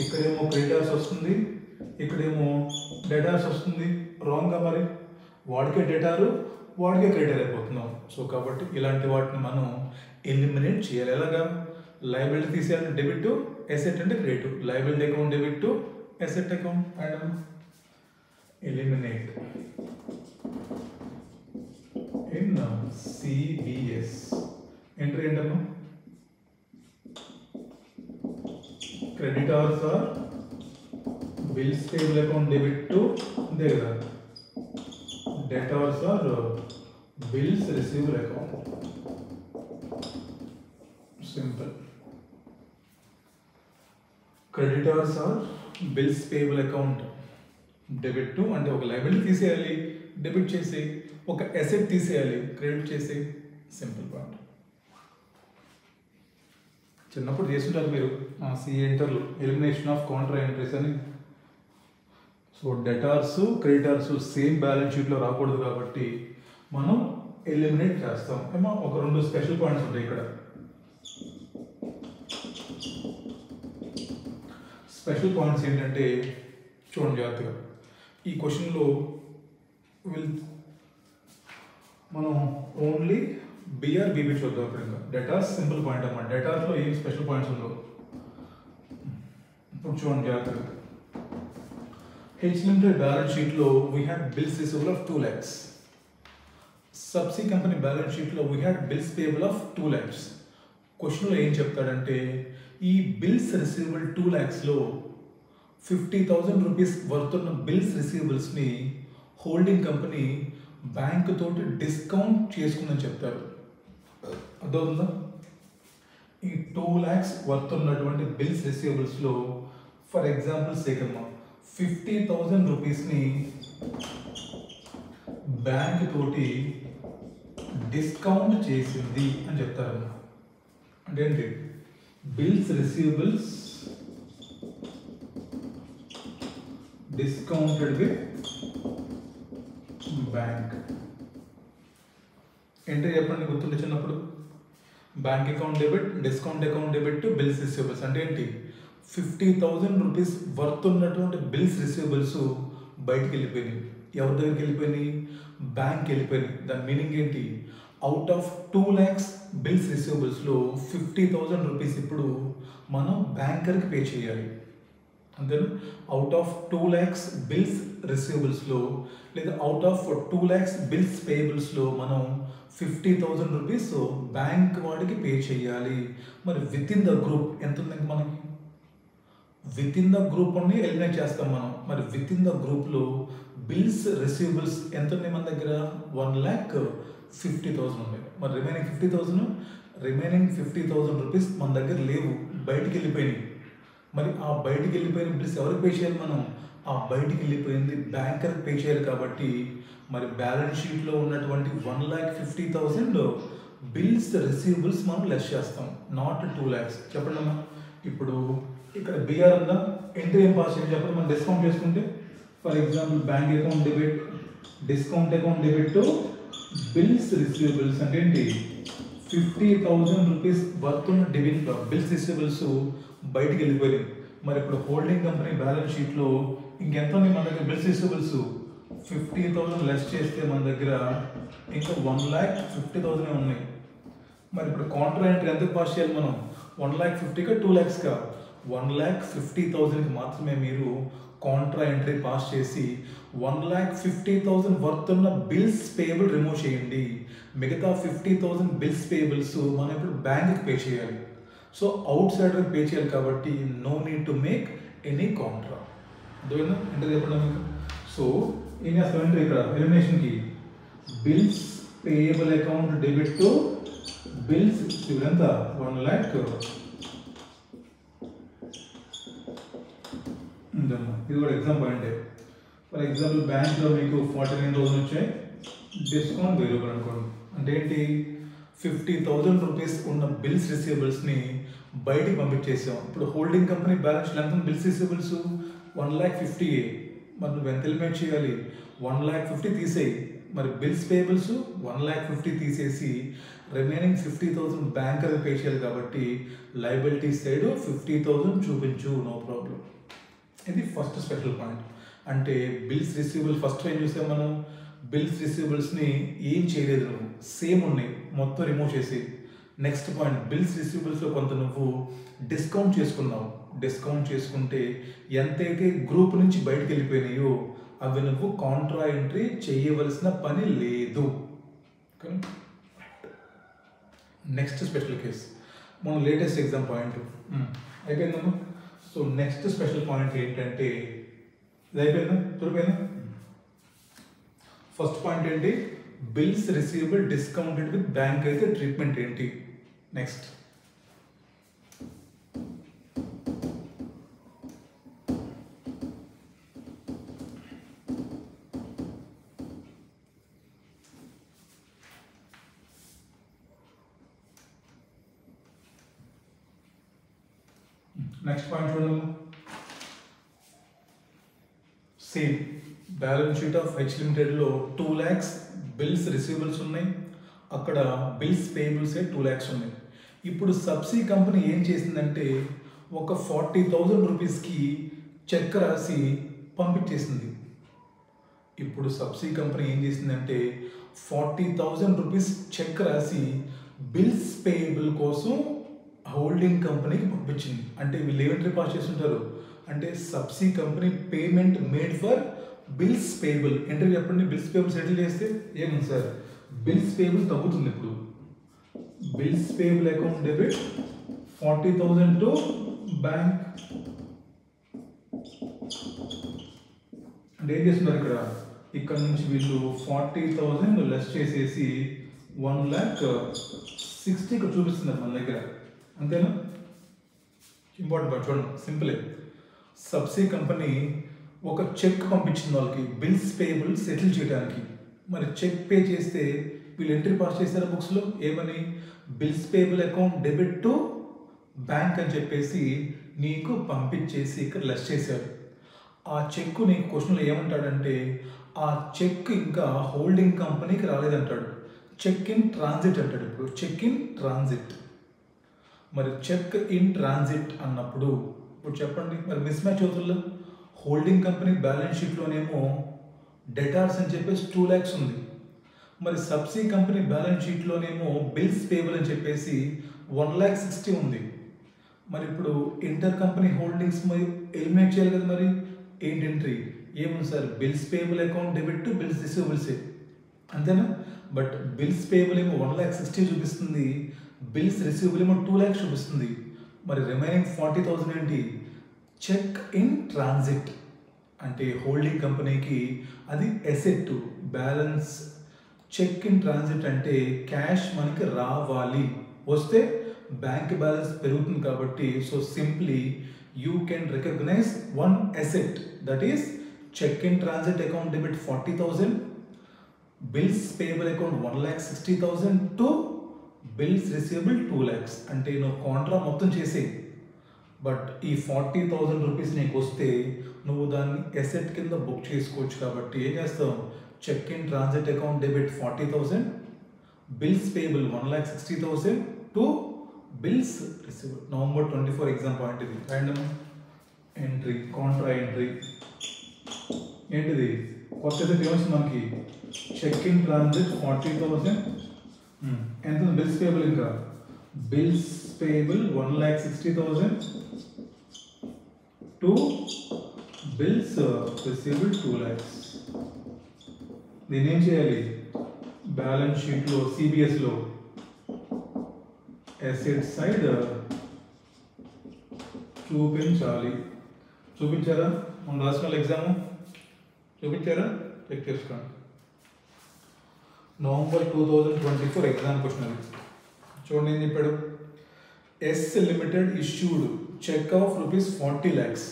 ఇక్కడేమో క్రెడిటర్స్ వస్తుంది, ఇక్కడేమో డెటార్స్ వస్తుంది. రాంగ్గా మరి, వాడికే డెటారు, వాడికే క్రెడిటర్ అయిపోతున్నాం. సో కాబట్టి ఇలాంటి వాటిని మనం ఎలిమినేట్ చేయాలి. ఎలాగా, లయబిలిటీ తీసేయాలంటే డెబిట్, ఎసెట్ అంటే credit. Liability account debit, asset account and eliminate in CBS. Entry ఏంటమ్మా, creditors are bills payable account debit to అంతే కదా, debtors are bills receivable account. Simple. Creditors are bills payable account debit to అంటే ఒక లయబిలిటీ తీసేయాలి, డెబిట్ చేసి, ఒక అసెట్ తీసేయాలి, క్రెడిట్ చేసి. Simple point. చిన్నప్పుడు చేస్తుంటారు మీరు సిఏ ఇంటర్లో, ఎలిమినేషన్ ఆఫ్ కాంట్రా ఎంట్రీస్ అని. So debtors creditors same balance షీట్లో రాకూడదు కాబట్టి మనం ఎలిమినేట్ చేస్తాం. ఏమో ఒక రెండు స్పెషల్ పాయింట్స్ ఉంటాయి ఇక్కడ. స్పెషల్ పాయింట్స్ ఏంటంటే చూడండి జాగ్రత్తగా. ఈ క్వశ్చన్లో మనం ఓన్లీ బిఆర్ బీబీ చూద్దాం. ఇప్పుడు ఇంకా డేటాస్ సింపుల్ పాయింట్ అన్నమాట. డేటాస్లో ఏం స్పెషల్ పాయింట్స్ ఉందో ఇప్పుడు చూడండి జాగ్రత్తగా. హెచ్ లిమిటెడ్ బ్యాలెన్స్ షీట్లో we had bills receivable of 2 lakhs. Subsi company balance షీట్లో we had bills payable of 2 lakhs. క్వశ్చన్లో ఏం చెప్తాడంటే ఈ బిల్స్ రిసీవబుల్ 2 lakhsలో 50,000 రూపీస్ వర్త్ ఉన్న బిల్స్ రిసీవబుల్స్ని హోల్డింగ్ కంపెనీ బ్యాంక్ తోటి డిస్కౌంట్ చేసుకుందని చెప్తారు. అర్థమవుతుందా? ఈ 2 lakhs వర్త్ ఉన్నటువంటి బిల్స్ రిసీవబుల్స్లో ఫర్ ఎగ్జాంపుల్ సేకమ్మా 50,000 రూపీస్ని బ్యాంక్ తోటి డిస్కౌంట్ చేసింది అని చెప్తారమ్మా. అంటే ఏంటి? Bills receivables discounted with bank. ఏంటో చెప్పండి, గుర్తుంటే చిన్నప్పుడు bank account debit, discount account debit, bills receivables. అంటే ఏంటి? 50,000 రూపీస్ వర్త్ ఉన్నటువంటి బిల్స్ రిసీవబుల్స్ బయటికి వెళ్ళిపోయినాయి. ఎవరి దగ్గరికి వెళ్ళిపోయినాయి? బ్యాంక్ వెళ్ళిపోయినాయి. దాని మీనింగ్ ఏంటి? అవుట్ ఆఫ్ 2 lakhs బిల్స్ రిసీవబుల్స్లో 50,000 రూపీస్ ఇప్పుడు మనం బ్యాంకర్కి పే చేయాలి. అంతేనా? అవుట్ ఆఫ్ 2 lakhs బిల్స్ రిసీవబుల్స్లో లేదా అవుట్ ఆఫ్ 2 lakhs బిల్స్ పేయబుల్స్లో మనం 50,000 రూపీస్ బ్యాంక్ వాడికి పే చేయాలి. మరి విత్ ఇన్ ద గ్రూప్ ఎంత ఉంది మనకి? విత్ ఇన్ ద గ్రూప్ అన్ని ఎలిమినేట్ చేస్తాం మనం. మరి విత్ ఇన్ ద గ్రూప్లో బిల్స్ రిసీవబుల్స్ ఎంత ఉన్నాయి మన దగ్గర? 1,50,000 ఉన్నాయి. మరి రిమైనింగ్ 50,000 రూపీస్ మన దగ్గర లేవు, బయటికి వెళ్ళిపోయినాయి. మరి ఆ బయటికి వెళ్ళిపోయిన బిల్స్ ఎవరికి పే చేయాలి మనం? ఆ బయటికి వెళ్ళిపోయింది బ్యాంకర్కి పే చేయాలి. కాబట్టి మరి బ్యాలెన్స్ షీట్లో ఉన్నటువంటి 1,50,000 బిల్స్ రిసీవబుల్స్ మనం లెస్ చేస్తాం, నాట్ 2 lakhs. చెప్పండి అమ్మా. ఇప్పుడు ఇక్కడ బిఆర్ ఉందా? ఎంట్రీ ఏం పాస్ చేయాలి చెప్పండి. మనం డిస్కౌంట్ చేసుకుంటే for example bank account debit, discount account debit to bills receivables. అంటే ఏంటి? 50,000 రూపీస్ వర్త్ ఉన్న బిల్స్ రిసీవబుల్స్ బయటికి వెళ్ళిపోయాయి. మరి ఇప్పుడు హోల్డింగ్ కంపెనీ బ్యాలెన్స్ షీట్లో ఇంకెంత ఉన్నాయి మన దగ్గర? బిల్స్ రిసీవబుల్స్ 50,000 లెస్ చేస్తే మన దగ్గర ఇంకా 1,50,000 ఉన్నాయి. మరి ఇప్పుడు కాంట్రా ఎంట్రీ ఎంతకు పాస్ చేయాలి మనం? 1,50,000కా 2 lakhsకా? 1,50,000కి మాత్రమే మీరు కాంట్రా ఎంట్రీ పాస్ చేసి 1,50,000 వర్త్ ఉన్న బిల్స్ పేయబుల్ రిమూవ్ చేయండి. మిగతా 50,000 బిల్స్ పేయబుల్స్ మనం ఇప్పుడు బ్యాంక్కి పే చేయాలి. సో అవుట్ సైడర్కి పే చేయాలి కాబట్టి no need to make any contra. అర్థమైందా? ఎంటర్ చెప్పండి మీకు. సో ఏం చేస్తామంటే ఇక్కడ ఎలిమినేషన్కి bills payable account debit to bills ఎంత? 1 lakh. ఇది కూడా ఎగ్జామ్ పాయింట్. ఫర్ ఎగ్జాంపుల్ బ్యాంక్లో మీకు 49,000 వచ్చాయి, డిస్కౌంట్ 1,000 రూపాయలు అనుకోండి. అంటే ఏంటి? 50,000 రూపీస్ ఉన్న బిల్స్ రిసీవబుల్స్ని బయటికి పంపించేసాం. ఇప్పుడు హోల్డింగ్ కంపెనీ బ్యాలెన్స్ ఎంత బిల్స్ రిసీవబుల్స్? 1,50,000. మరి నువ్వు ఎంత ఎలిమినేట్ చేయాలి? 1,50,000 తీసేయి. మరి బిల్స్ పేయబుల్స్ 1,50,000 తీసేసి రిమైనింగ్ 50,000 బ్యాంకర్కి పే చేయాలి. కాబట్టి లయబిలిటీ సైడ్ 50,000 చూపించు, నో ప్రాబ్లం. ఇది ఫస్ట్ స్పెషల్ పాయింట్. అంటే బిల్స్ రిసీవబుల్ ఫస్ట్ ఏం చూసాం మనం? బిల్స్ రిసీవబుల్స్ని ఏం చేయలేదు నువ్వు, సేమ్ ఉన్నాయి, మొత్తం రిమూవ్ చేసి. నెక్స్ట్ పాయింట్, బిల్స్ రిసీవబుల్స్లో కొంత నువ్వు డిస్కౌంట్ చేసుకున్నావు. డిస్కౌంట్ చేసుకుంటే ఎంతైతే గ్రూప్ నుంచి బయటకు వెళ్ళిపోయినాయో అవి నువ్వు కాంట్రా ఎంట్రీ చేయవలసిన పని లేదు. నెక్స్ట్ స్పెషల్ కేస్ మన లేటెస్ట్ ఎగ్జామ్ పాయింట్ అయిపోయిందమ్మా. సో నెక్స్ట్ స్పెషల్ పాయింట్ ఏంటంటే ఇది అయిపోయిందా? దొరికిపోయిందా? ఫస్ట్ పాయింట్ ఏంటి? Bills receivable discounted with bank అయితే ట్రీట్మెంట్ ఏంటి? నెక్స్ట్ పాయింట్ చూడండి. Same balance sheet of H లిమిటెడ్లో 2 lakhs బిల్స్ రిసీవబుల్స్ ఉన్నాయి, అక్కడ బిల్స్ పేబుల్సే 2 lakhs ఉన్నాయి. ఇప్పుడు సబ్సీ కంపెనీ ఏం చేసిందంటే ఒక 40,000 రూపీస్కి చెక్ రాసి పంపించేసింది. ఇప్పుడు సబ్సీ కంపెనీ ఏం చేసిందంటే 40,000 రూపీస్ చెక్ రాసి బిల్స్ పేయబుల్ కోసం హోల్డింగ్ కంపెనీకి పంపించింది. అంటే వీళ్ళు ఏమెంట్రీ పాస్ చేస్తుంటారు అంటే subsea company payment made for bills payable. Entry చెప్పండి. బిల్స్ పేయబుల్ సెటిల్ చేస్తే ఏముంది సార్, బిల్స్ పేయబుల్ తగ్గుతుంది. ఇప్పుడు bills payable account debit 40,000 to bank. అంటే ఏం చేస్తున్నారు ఇక్కడ నుంచి వీళ్ళు 40,000 లెస్ చేసేసి 1,60,000 ఇక్కడ చూపిస్తున్నారు మన దగ్గర. అంతేనా? ఇంపార్టెంట్ పాయింట్ చూడండి, సింపులే. సబ్సీ కంపెనీ ఒక చెక్ పంపించింది వాళ్ళకి బిల్స్ పేయబుల్ సెటిల్ చేయడానికి. మరి చెక్ పే చేస్తే వీళ్ళు ఎంట్రీ పాస్ చేశారు బుక్స్లో ఏమని, bills payable account debit to bank అని చెప్పేసి నీకు పంపించేసి ఇక్కడ లెస్ చేశారు. ఆ చెక్ నీకు క్వశ్చన్లో ఏమంటాడంటే ఆ చెక్ ఇంకా హోల్డింగ్ కంపెనీకి రాలేదంటాడు. చెక్ ఇన్ ట్రాన్సిట్ అంటాడు. ఇప్పుడు చెక్ ఇన్ ట్రాన్సిట్. మరి చెక్ ఇన్ ట్రాన్సిట్ అన్నప్పుడు ఇప్పుడు చెప్పండి, మరి మిస్ మ్యాచ్ అవుతుందా? హోల్డింగ్ కంపెనీ బ్యాలెన్స్ షీట్లోనేమో డెటార్స్ అని చెప్పేసి 2 lakhs ఉంది. మరి సబ్సీ కంపెనీ బ్యాలెన్స్ షీట్లోనేమో బిల్స్ పేబుల్ అని చెప్పేసి 1,60,000 ఉంది. మరి ఇప్పుడు ఇంటర్ కంపెనీ హోల్డింగ్స్ మరి ఎలిమినేట్ చేయాలి కదా. మరి ఏంటి ఎంట్రీ ఏముంది sir, bills payable account debit to bills రిసీవబుల్సే. అంతేనా? బట్ బిల్స్ పేయబుల్ ఏమో 1,60,000 చూపిస్తుంది, బిల్స్ రిసీవబుల్ ఏమో 2 lakhs చూపిస్తుంది. మరి రిమైనింగ్ 40,000 ఏంటి, చెక్ ఇన్ ట్రాన్సిట్. అంటే హోల్డింగ్ కంపెనీకి అది asset balance. Cheque in transit అంటే క్యాష్ మనకి రావాలి, వస్తే బ్యాంక్ బ్యాలెన్స్ పెరుగుతుంది కాబట్టి so simply you can recognise one asset, that is cheque in transit account debit 40,000, bills payable account 1,60,000 to bills receivable 2 lakhs. అంటే నువ్వు కాంట్రా మొత్తం చేసే, బట్ ఈ 40,000 రూపీస్ నీకు వస్తే నువ్వు దాన్ని ఎసెట్ కింద బుక్ చేసుకోవచ్చు. కాబట్టి ఏం చేస్తావు, check in transit account debit 40,000, bills payable 1,60,000 to bills receivable. November 24 ఎగ్జామ్ పాయింట్ ఇది. Random entry, contra entry. ఏంటిది కొత్త ఏమొచ్చింది మనకి, చెక్ ఇన్ ట్రాన్సిట్ 40,000. ఎంత బిల్స్ పేయబుల్, ఇంకా bills payable 1,60,000 to bills receivable 2 lakhs. దీన్ని ఏం చేయాలి, బ్యాలెన్స్ షీట్లో సిబిఎస్లో అసెట్ సైడ్ చూపించాలి. చూపించారా మన రాసిన ఎగ్జామ్? చూపించారా? చెక్ చేసుకోండి. November 2024 ఎగ్జామ్ క్వశ్చన్ అది. చూడండి ఏం చెప్పాడు, S limited issued cheque of ₹40 lakhs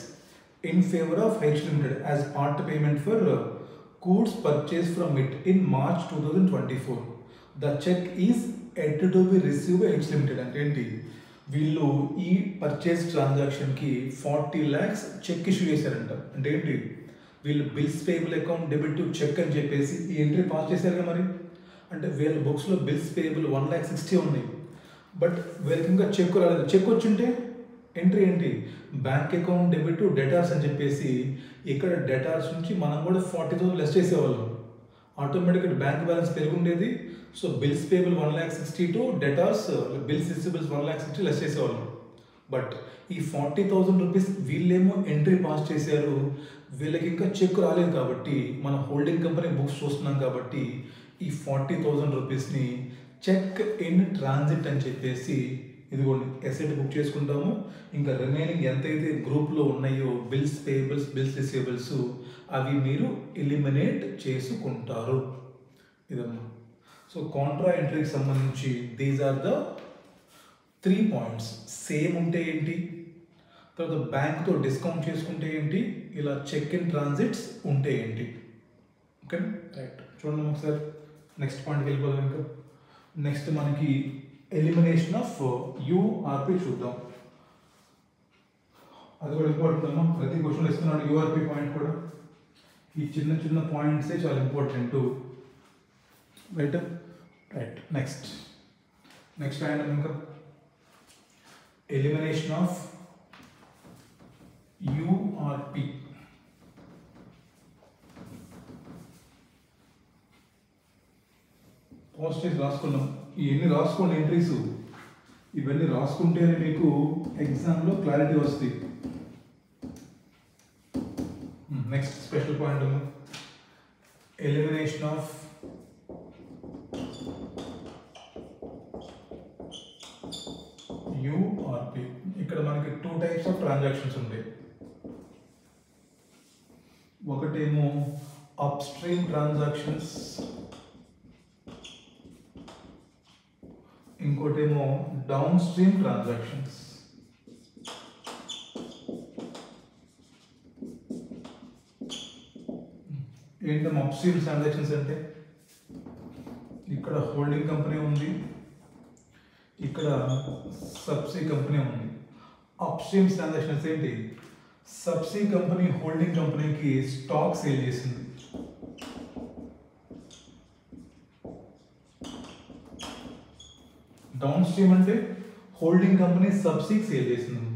in favour of H limited as part payment for goods purchased from it in March 2024. The check is yet to be received by H Limited. అంటే ఏంటి, వీళ్ళు ఈ పర్చేస్ ట్రాన్సాక్షన్కి 40 lakhs చెక్ ఇష్యూ చేశారంట. అంటే ఏంటి, వీళ్ళు bills payable account debit to cheque అని చెప్పేసి ఈ ఎంట్రీ పాస్ చేశారు కదా. మరి అంటే వీళ్ళ బుక్స్లో బిల్స్ పేయబుల్ 1,60,000 ఉన్నాయి, బట్ వీళ్ళకి ఇంకా చెక్ రాలేదు. చెక్ వచ్చింటే ఎంట్రీ ఏంటి, bank account debit to debtors అని చెప్పేసి ఇక్కడ డెటార్స్ నుంచి మనం కూడా 40,000 లెస్ చేసేవాళ్ళం. ఆటోమేటిక్గా బ్యాంక్ బ్యాలెన్స్ పెరుగుండేది. So bills payable 1,60,000 to debtors bills receivables 1,60,000 less చేసేవాళ్ళం. బట్ ఈ 40,000 రూపీస్ వీళ్ళేమో ఎంట్రీ పాస్ చేశారు, వీళ్ళకి ఇంకా చెక్ రాలేదు. కాబట్టి మన హోల్డింగ్ కంపెనీ బుక్స్ చూస్తున్నాం కాబట్టి ఈ 40,000 రూపీస్ని చెక్ ఇన్ ట్రాన్సిట్ అని చెప్పేసి ఇదిగోండి ఎసెట్ బుక్ చేసుకుంటాము. ఇంకా రిమైనింగ్ ఎంతైతే గ్రూప్లో ఉన్నాయో బిల్స్ పేయబుల్స్ బిల్స్ రిసీవబుల్స్ అవి మీరు ఎలిమినేట్ చేసుకుంటారు. ఇదమ్మా. సో కాంట్రా ఎంట్రీకి సంబంధించి these are the 3 points. Same ఉంటే ఏంటి, తర్వాత బ్యాంక్తో డిస్కౌంట్ చేసుకుంటే ఏంటి, ఇలా చెక్ ఇన్ ట్రాన్సిట్స్ ఉంటే ఏంటి. Okay right. చూడండి ఒకసారి నెక్స్ట్ పాయింట్కి వెళ్ళిపోదాం. ఇంకా నెక్స్ట్ మనకి ఎలిమినేషన్ ఆఫ్ యూఆర్పి చూద్దాం. అది కూడా ఇంపార్టెంట్ అమ్మా. ప్రతి క్వశ్చన్ ఇస్తున్నాడు యూఆర్పి పాయింట్ కూడా. ఈ చిన్న చిన్న పాయింట్సే చాలా important. Right. Right. Next and ఇంకా ఎలిమినేషన్ ఆఫ్ యూఆర్పి. పోస్టేజ్ రాసుకున్నాం. ఇవన్నీ రాసుకోండి ఎంట్రీస్. ఇవన్నీ రాసుకుంటేనే మీకు ఎగ్జామ్లో క్లారిటీ వస్తుంది. Next special point elimination of URP. ఇక్కడ మనకి 2 టైప్స్ ఆఫ్ ట్రాన్సాక్షన్స్ ఉంటాయి. ఒకటేమో అప్ స్ట్రీమ్ ట్రాన్సాక్షన్స్, ఇంకోటేమో డౌన్ స్ట్రీమ్ ట్రాన్సాక్షన్స్. ఏంటమ్మా అప్ స్ట్రీమ్ ట్రాన్సాక్షన్స్ అంటే? ఇక్కడ హోల్డింగ్ కంపెనీ ఉంది, ఇక్కడ సబ్సీ కంపెనీ ఉంది. అప్ స్ట్రీమ్ ట్రాన్సాక్షన్స్ ఏంటి? సబ్సీ కంపెనీ హోల్డింగ్ కంపెనీకి స్టాక్ సేల్ చేసింది. డౌన్ స్ట్రీమ్ అంటే హోల్డింగ్ కంపెనీ సబ్సీకి సేల్ చేసింది.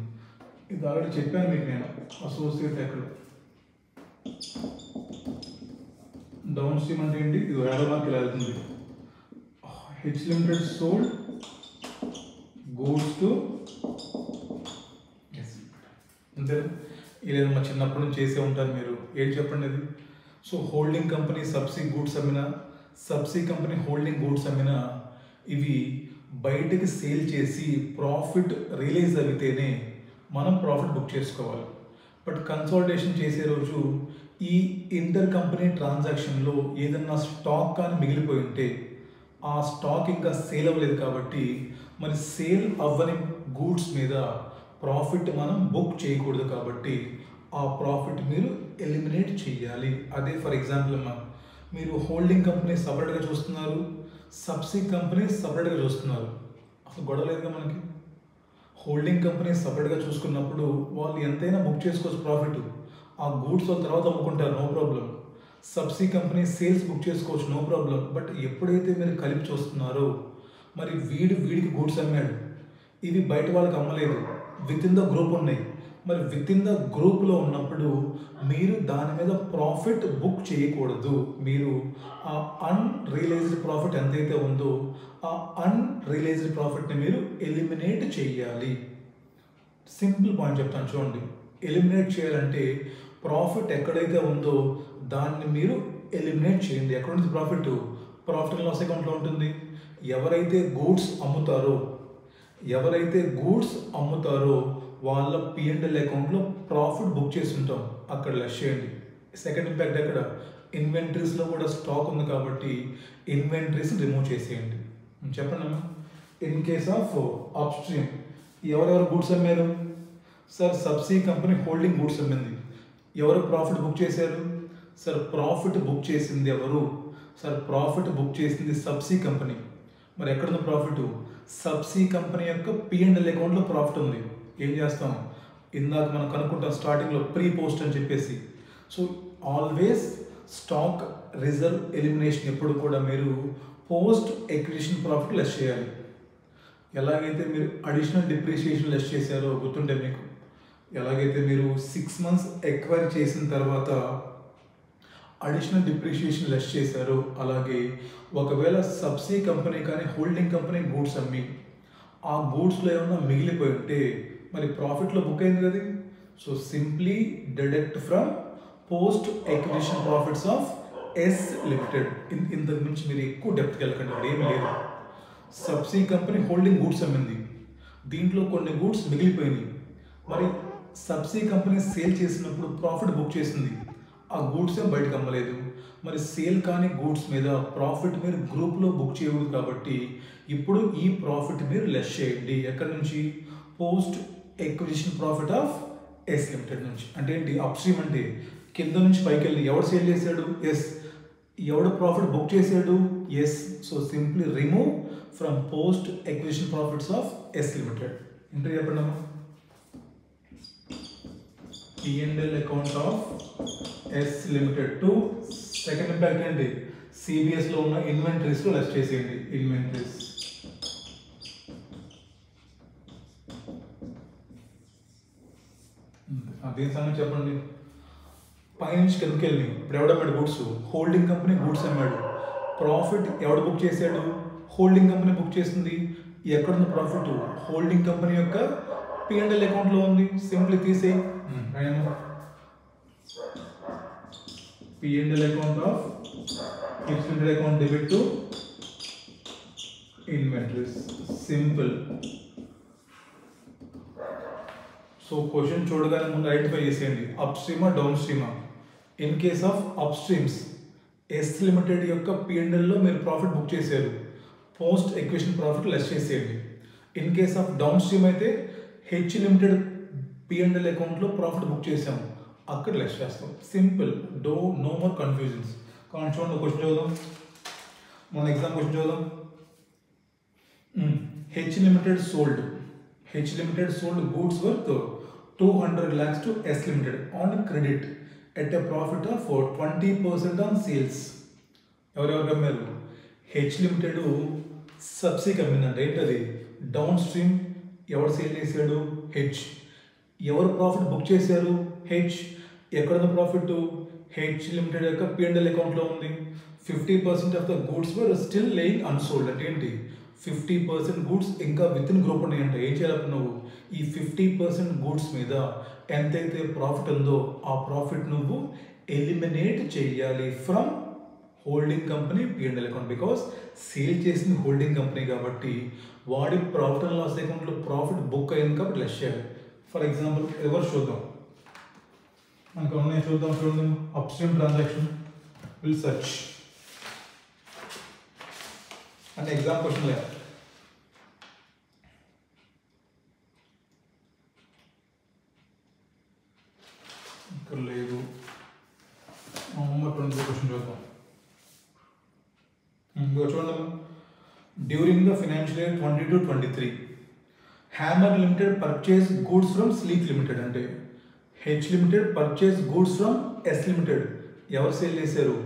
ఇది ఆల్రెడీ చెప్పాను మీకు నేను అసోసియేట్ ఎక్కడ. డౌన్ స్ట్రీమ్ అంటే ఏంటి? ఇది వేరే మార్క్ ఇలా వెళ్తుంది. H limited sold goods to అంతే. ఇదేదో మా చిన్నప్పటి నుంచి చేసే ఉంటారు మీరు. ఏంటి చెప్పండి అది? So holding company subsea goods అమ్మినా, సబ్సీ కంపెనీ హోల్డింగ్ గూడ్స్ అమ్మినా, ఇవి బయటకి సేల్ చేసి ప్రాఫిట్ రియలైజ్ అయితేనే మనం ప్రాఫిట్ బుక్ చేసుకోవాలి. బట్ కన్సాలిడేషన్ చేసే రోజు ఈ ఇంటర్ కంపెనీ ట్రాన్సాక్షన్లో ఏదన్నా స్టాక్ కానీ మిగిలిపోయి ఉంటే ఆ స్టాక్ ఇంకా సేల్ అవ్వలేదు కాబట్టి మరి సేల్ అవ్వని గూడ్స్ మీద ప్రాఫిట్ మనం బుక్ చేయకూడదు. కాబట్టి ఆ ప్రాఫిట్ మీరు ఎలిమినేట్ చేయాలి. అదే ఫర్ ఎగ్జాంపుల్ అమ్మా, మీరు హోల్డింగ్ కంపెనీ సపరేట్గా చూస్తున్నారు, సబ్సీ కంపెనీ సపరేట్గా చూస్తున్నారు. అసలు గొడవ లేదుగా మనకి. హోల్డింగ్ కంపెనీ సపరేట్గా చూసుకున్నప్పుడు వాళ్ళు ఎంతైనా బుక్ చేసుకోవచ్చు ప్రాఫిట్. ఆ గూడ్స్ వాళ్ళ తర్వాత అమ్ముకుంటారు, నో ప్రాబ్లం. సబ్సీ కంపెనీ సేల్స్ బుక్ చేసుకోవచ్చు, నో ప్రాబ్లం. బట్ ఎప్పుడైతే మీరు కలిపి చూస్తున్నారో మరి వీడికి గూడ్స్ అమ్మాడు, ఇవి బయట వాళ్ళకి అమ్మలేదు, విత్ ఇన్ ద గ్రూప్ ఉన్నాయి. మరి విత్ ఇన్ ద గ్రూప్లో ఉన్నప్పుడు మీరు దాని మీద ప్రాఫిట్ బుక్ చేయకూడదు. మీరు ఆ అన్రియలైజ్డ్ ప్రాఫిట్ ఎంతైతే ఉందో ఆ అన్రియలైజ్డ్ ప్రాఫిట్ని మీరు ఎలిమినేట్ చేయాలి. సింపుల్ పాయింట్ చెప్తాను చూడండి. ఎలిమినేట్ చేయాలంటే ప్రాఫిట్ ఎక్కడైతే ఉందో దాన్ని మీరు ఎలిమినేట్ చేయండి. ఎక్కడ ఉంది ప్రాఫిట్? ప్రాఫిట్ అండ్ లాస్ అకౌంట్లో ఉంటుంది. ఎవరైతే గూడ్స్ అమ్ముతారో వాళ్ళ P&L అకౌంట్లో ప్రాఫిట్ బుక్ చేసి ఉంటాం, అక్కడ లెస్ చేయండి. సెకండ్ ఇంపాక్ట్ ఎక్కడ? ఇన్వెంటరీస్లో కూడా స్టాక్ ఉంది కాబట్టి ఇన్వెంటరీస్ రిమూవ్ చేసేయండి. చెప్పండి అమ్మా. In case of upstream ఎవరెవరు గూడ్స్ అమ్మారు? Sir subsi company holding goods అమ్మింది. ఎవరు ప్రాఫిట్ బుక్ చేశారు? సార్ ప్రాఫిట్ బుక్ చేసింది ఎవరు? సార్ ప్రాఫిట్ బుక్ చేసింది సబ్సీ కంపెనీ. మరి ఎక్కడుంది ప్రాఫిట్? సబ్సీ కంపెనీ యొక్క P&L అకౌంట్లో ప్రాఫిట్ ఉంది. ఏం చేస్తాం? ఇందాక మనం కనుక్కుంటాం స్టార్టింగ్లో ప్రీ పోస్ట్ అని చెప్పేసి. So always stock reserve elimination ఎప్పుడు కూడా మీరు పోస్ట్ ఎక్విజిషన్ ప్రాఫిట్ లెస్ చేయాలి. ఎలాగైతే మీరు అడిషనల్ డిప్రిషియేషన్ లెస్ చేశారో గుర్తుంటే మీకు, ఎలాగైతే మీరు 6 months ఎక్వైర్ చేసిన తర్వాత అడిషనల్ డిప్రిషియేషన్ లెస్ చేశారో అలాగే ఒకవేళ సబ్సీ కంపెనీ కానీ హోల్డింగ్ కంపెనీ గూడ్స్ అమ్మి ఆ గూడ్స్లో ఏమన్నా మిగిలిపోయి ఉంటే మరి ప్రాఫిట్లో బుక్ అయింది కదా. So simply deduct from post acquisition profits of S limited. ఇంతకు మించి మీరు ఎక్కువ డెప్త్కి వెళ్ళకండి, అక్కడ ఏమీ లేదు. సబ్సీ కంపెనీ హోల్డింగ్ గూడ్స్ అమ్మింది, దీంట్లో కొన్ని గూడ్స్ మిగిలిపోయినాయి. మరి సబ్సీ కంపెనీ సేల్ చేసినప్పుడు ప్రాఫిట్ బుక్ చేసింది, ఆ గూడ్స్ ఏం బయటకు అమ్మలేదు. మరి సేల్ కాని గూడ్స్ మీద ప్రాఫిట్ మీరు గ్రూప్లో బుక్ చేయకూడదు కాబట్టి ఇప్పుడు ఈ ప్రాఫిట్ మీరు లెస్ చేయండి. ఎక్కడి నుంచి? Post acquisition profit of S limited నుంచి. అంటే ఏంటి? అప్ స్ట్రీమ్ అంటే కింద నుంచి పైకి వెళ్ళి ఎవడు సేల్ చేశాడు? ఎస్. ఎవడు ప్రాఫిట్ బుక్ చేశాడు? S. So simply remove from post acquisition profits of S limited. Entry చెప్పండి అమ్మా. P&L account of S Limited to second impact ఏంటి, సిబిఎస్లో ఉన్న ఇన్వెంటరీస్లో లెస్ చేసేయండి. ఇన్వెంటరీస్ అదే సంగతి చెప్పండి. పైనుంచి కిందకి వెళ్ళి ఇప్పుడు ఎవడమ్మాడు గూడ్స్, హోల్డింగ్ కంపెనీ గూడ్స్ అమ్మాడు. ప్రాఫిట్ ఎవడు బుక్ చేశాడు, హోల్డింగ్ కంపెనీ బుక్ చేసింది. ఎక్కడుంది ప్రాఫిట్, హోల్డింగ్ కంపెనీ యొక్క P&L అకౌంట్లో ఉంది. సింప్లీ తీసేయి. P&L account of fixed account debit to inventories. Simple. So question చూడగానే ముందు ఐడెంటిఫై చేసేయండి, అప్ స్ట్రీమా డౌన్ స్ట్రీమా. In case of upstreams S limited యొక్క P&Lలో మీరు ప్రాఫిట్ బుక్ చేశారు, పోస్ట్ ఎక్విజిషన్ ప్రాఫిట్ లెస్ చేసేయండి. In case of downstream అయితే హెచ్ లిమిటెడ్ P&L అకౌంట్లో ప్రాఫిట్ బుక్ చేసాము, అక్కడ లెస్ చేస్తాం. సింపుల్. No more confusions. కానీ చూడండి క్వశ్చన్ చూద్దాం, మన ఎగ్జామ్ క్వశ్చన్ చూద్దాం. H limited sold goods worth 200 lakhs to S Limited on credit at a profit of 20% on sales. ఎవరెవరు అమ్మారు, హెచ్ లిమిటెడ్ సబ్సిడీ అమ్మిందంటే ఏంటది, డౌన్ స్ట్రీమ్. ఎవరు సేల్ చేశాడు, హెచ్. ఎవరు ప్రాఫిట్ బుక్ చేశారు, హెచ్. ఎక్కడున్న ప్రాఫిట్, హెచ్ లిమిటెడ్ యొక్క P&L అకౌంట్లో ఉంది. 50% of the goods were still laying unsold. అంటే ఏంటి, 50% గూడ్స్ ఇంకా విత్ ఇన్ గ్రూప్ ఉన్నాయంట. ఏం చేయాలి నువ్వు, ఈ 50% గూడ్స్ మీద ఎంతైతే ప్రాఫిట్ ఉందో ఆ ప్రాఫిట్ నువ్వు ఎలిమినేట్ చేయాలి from holding company P&L account. Because sale చేసింది హోల్డింగ్ కంపెనీ కాబట్టి వాడి ప్రాఫిట్ అండ్ లాస్ అకౌంట్లో ప్రాఫిట్ బుక్ అయింది కాబట్టి లెస్ చేయాలి. ఫర్ ఎగ్జాంపుల్ ఎవరు చూద్దాం, మనకు ఉన్నాయి చూద్దాం. Up stream transaction will search అంటే ఎగ్జామ్ క్వశ్చన్ లేదు. ఇక్కడ లేదు. నవంబర్ 20 క్వశ్చన్ చూద్దాం. చూడండి, during the financial year 22-23 hammer limited purchase goods from sleek limited. అంటే H limited purchase goods from S limited. ఎవరు సేల్ చేశారు,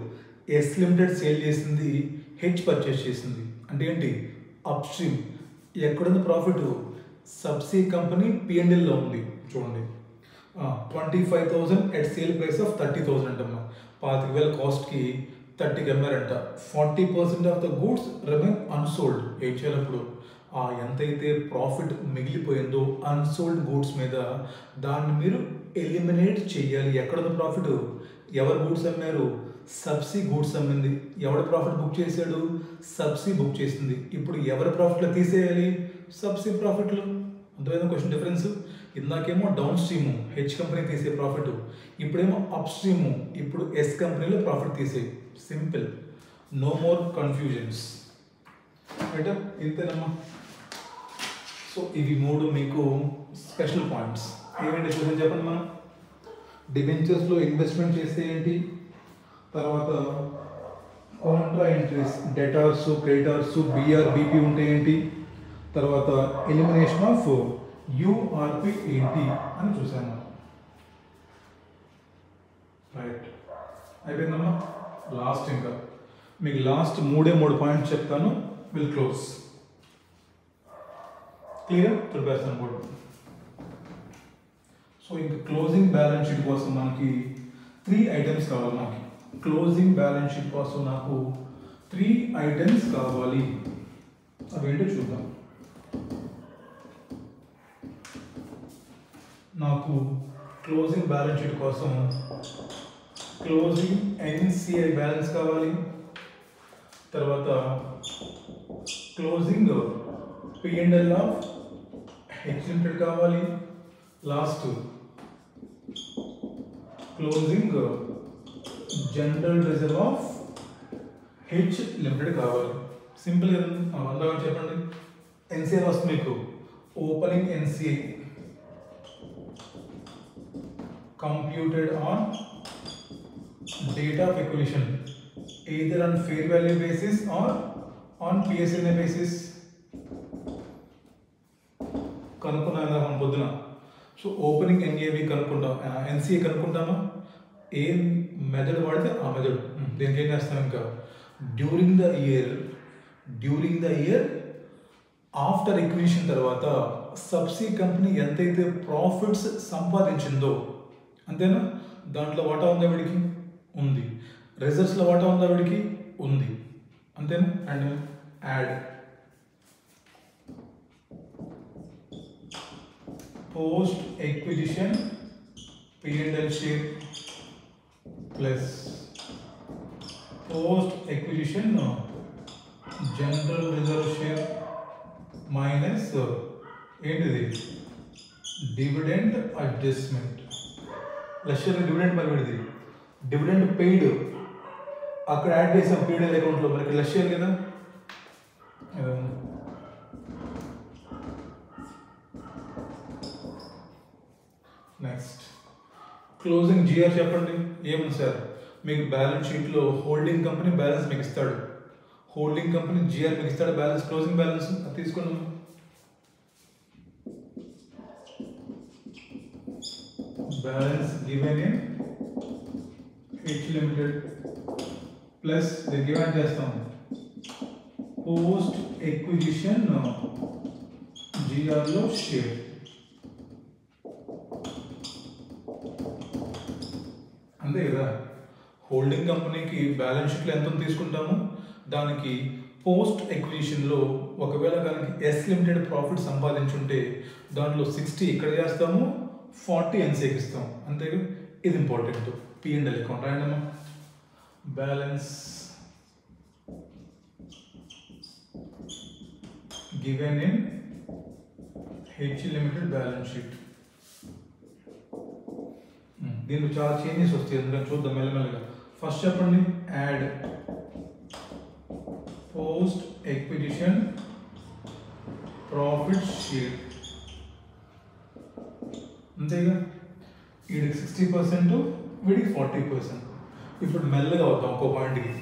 ఎస్ లిమిటెడ్ సేల్ చేసింది, హెచ్ పర్చేస్ చేసింది. అంటే ఏంటి, అప్ స్ట్రీమ్. ఎక్కడుంది ప్రాఫిట్, సబ్సిడీ కంపెనీ P&Lలో ఉంది. చూడండి, 25,000 ఎట్ సేల్ ప్రైస్ ఆఫ్ 30,000 అంటమ్మా. 25,000 కాస్ట్కి 30కి అమ్మారంట. 40% of the goods remain unsold. ఏం చేయాలప్పుడు, ఎంతైతే ప్రాఫిట్ మిగిలిపోయిందో అన్సోల్డ్ గూడ్స్ మీద దాన్ని మీరు ఎలిమినేట్ చేయాలి. ఎక్కడుంది ప్రాఫిట్, ఎవరు గూడ్స్ అమ్మారు, సబ్సిడీ గూడ్స్ అమ్మింది. ఎవరు ప్రాఫిట్ బుక్ చేశాడు, సబ్సిడీ బుక్ చేసింది. ఇప్పుడు ఎవరి ప్రాఫిట్లో తీసేయాలి, సబ్సిడీ ప్రాఫిట్లో. అర్థమైందా క్వశ్చన్ డిఫరెన్స్. ఇందాకేమో డౌన్ స్ట్రీము హెచ్ కంపెనీ తీసే ప్రాఫిట్, ఇప్పుడేమో అప్ స్ట్రీము ఇప్పుడు ఎస్ కంపెనీలో ప్రాఫిట్ తీసే. Simple. No more confusions. Right, ఇంతేనమ్మా. సో ఇవి 3 మీకు స్పెషల్ పాయింట్స్. ఏమేంటి చూడండి చెప్పండి. మనం డిబెంచర్స్లో ఇన్వెస్ట్మెంట్ చేస్తే ఏంటి, తర్వాత contra entries debtors creditors BR BP ఉంటే ఏంటి, తర్వాత ఎలిమినేషన్ ఆఫ్ యూఆర్పి ఏంటి అని చూసాను. రైట్, అయిపోయిందమ్మా. లాస్ట్ ఇంకా మీకు లాస్ట్ 3 పాయింట్స్ చెప్తాను. Will close. క్లియర్, ప్రిపేర్స్ కూడా. సో ఇంకా క్లోజింగ్ బ్యాలెన్స్ షీట్ కోసం మనకి 3 ఐటమ్స్ కావాలి. మనకి క్లోజింగ్ బ్యాలెన్స్ షీట్ కోసం నాకు 3 ఐటమ్స్ కావాలి. అవేంటో చూద్దాం. నాకు క్లోజింగ్ బ్యాలెన్స్ షీట్ కోసం క్లోజింగ్ ఎన్సిఐ బ్యాలెన్స్ కావాలి, తర్వాత closing P&L of H limited కావాలి, last closing general reserve of H limited కావాలి. సింపుల్ అందరూ చెప్పండి. ఎన్సిఐ వస్తుంది మీకు. Opening NCI computed on date of acquisition either on fair value basis or on PSNA basis. కనుక్కున్నాం కదా మనం పొద్దున. సో ఓపెనింగ్ ఎన్ఏవి కనుక్కుంటాం, ఎన్సిఏ కనుక్కుంటామా, ఏం మెథడ్ వాడితే ఆ మెథడ్. దీనికి ఏం చేస్తాం ఇంకా during the year after acquisition తర్వాత సబ్సీ కంపెనీ ఎంతైతే ప్రాఫిట్స్ సంపాదించిందో అంతేనా, దాంట్లో వాటా ఉందా వీడికి ఉంది, రిజర్వ్స్లో వాటా ఉందా వీడికి ఉంది, అంతేనా. And add post acquisition P&L share plus post acquisition general reserve share minus ఏంటిది డివిడెండ్ అడ్జస్ట్మెంట్. లక్షల డివిడెండ్ మరి పెడితే డివిడెండ్ పెయిడ్ అక్కడ యాడ్ చేసాం P&L అకౌంట్లో, మనకి లక్షలు కదా. నెక్స్ట్ క్లోజింగ్ జిఆర్ చెప్పండి. ఏముంది సార్ మీకు బ్యాలెన్స్ షీట్లో హోల్డింగ్ కంపెనీ బ్యాలెన్స్ మీకు ఇస్తాడు, హోల్డింగ్ కంపెనీ జిఆర్ మీకు ఇస్తాడు బ్యాలెన్స్, క్లోజింగ్ బ్యాలెన్స్ అది తీసుకున్నాం. Balance given in H limited plus given చేస్తాం పోస్ట్ ఎక్విజిషన్ జిఆర్లో షేర్. అంతే కదా. హోల్డింగ్ కంపెనీకి బ్యాలెన్స్ షీట్లో ఎంత తీసుకుంటాము, దానికి పోస్ట్ ఎక్విజిషన్లో ఒకవేళ దానికి ఎస్ లిమిటెడ్ ప్రాఫిట్ సంపాదించుంటే దాంట్లో 60 ఇక్కడ చేస్తాము, 40 ఎన్సీకి ఇస్తాం, అంతేగా. ఇది ఇంపార్టెంట్. P&L అకౌంట్ రాయండమ్మా. Balance given in H limited balance sheet. దీంట్లో చాలా చేంజెస్ వస్తాయి, ఎందుకంటే చూద్దాం మెల్లమెల్లగా. ఫస్ట్ చెప్పండి add post acquisition profit share, అంతేగా. వీడికి 60%, వీడికి 40%. ఇప్పుడు మెల్లగా వద్దాం ఒక్కో పాయింట్కి.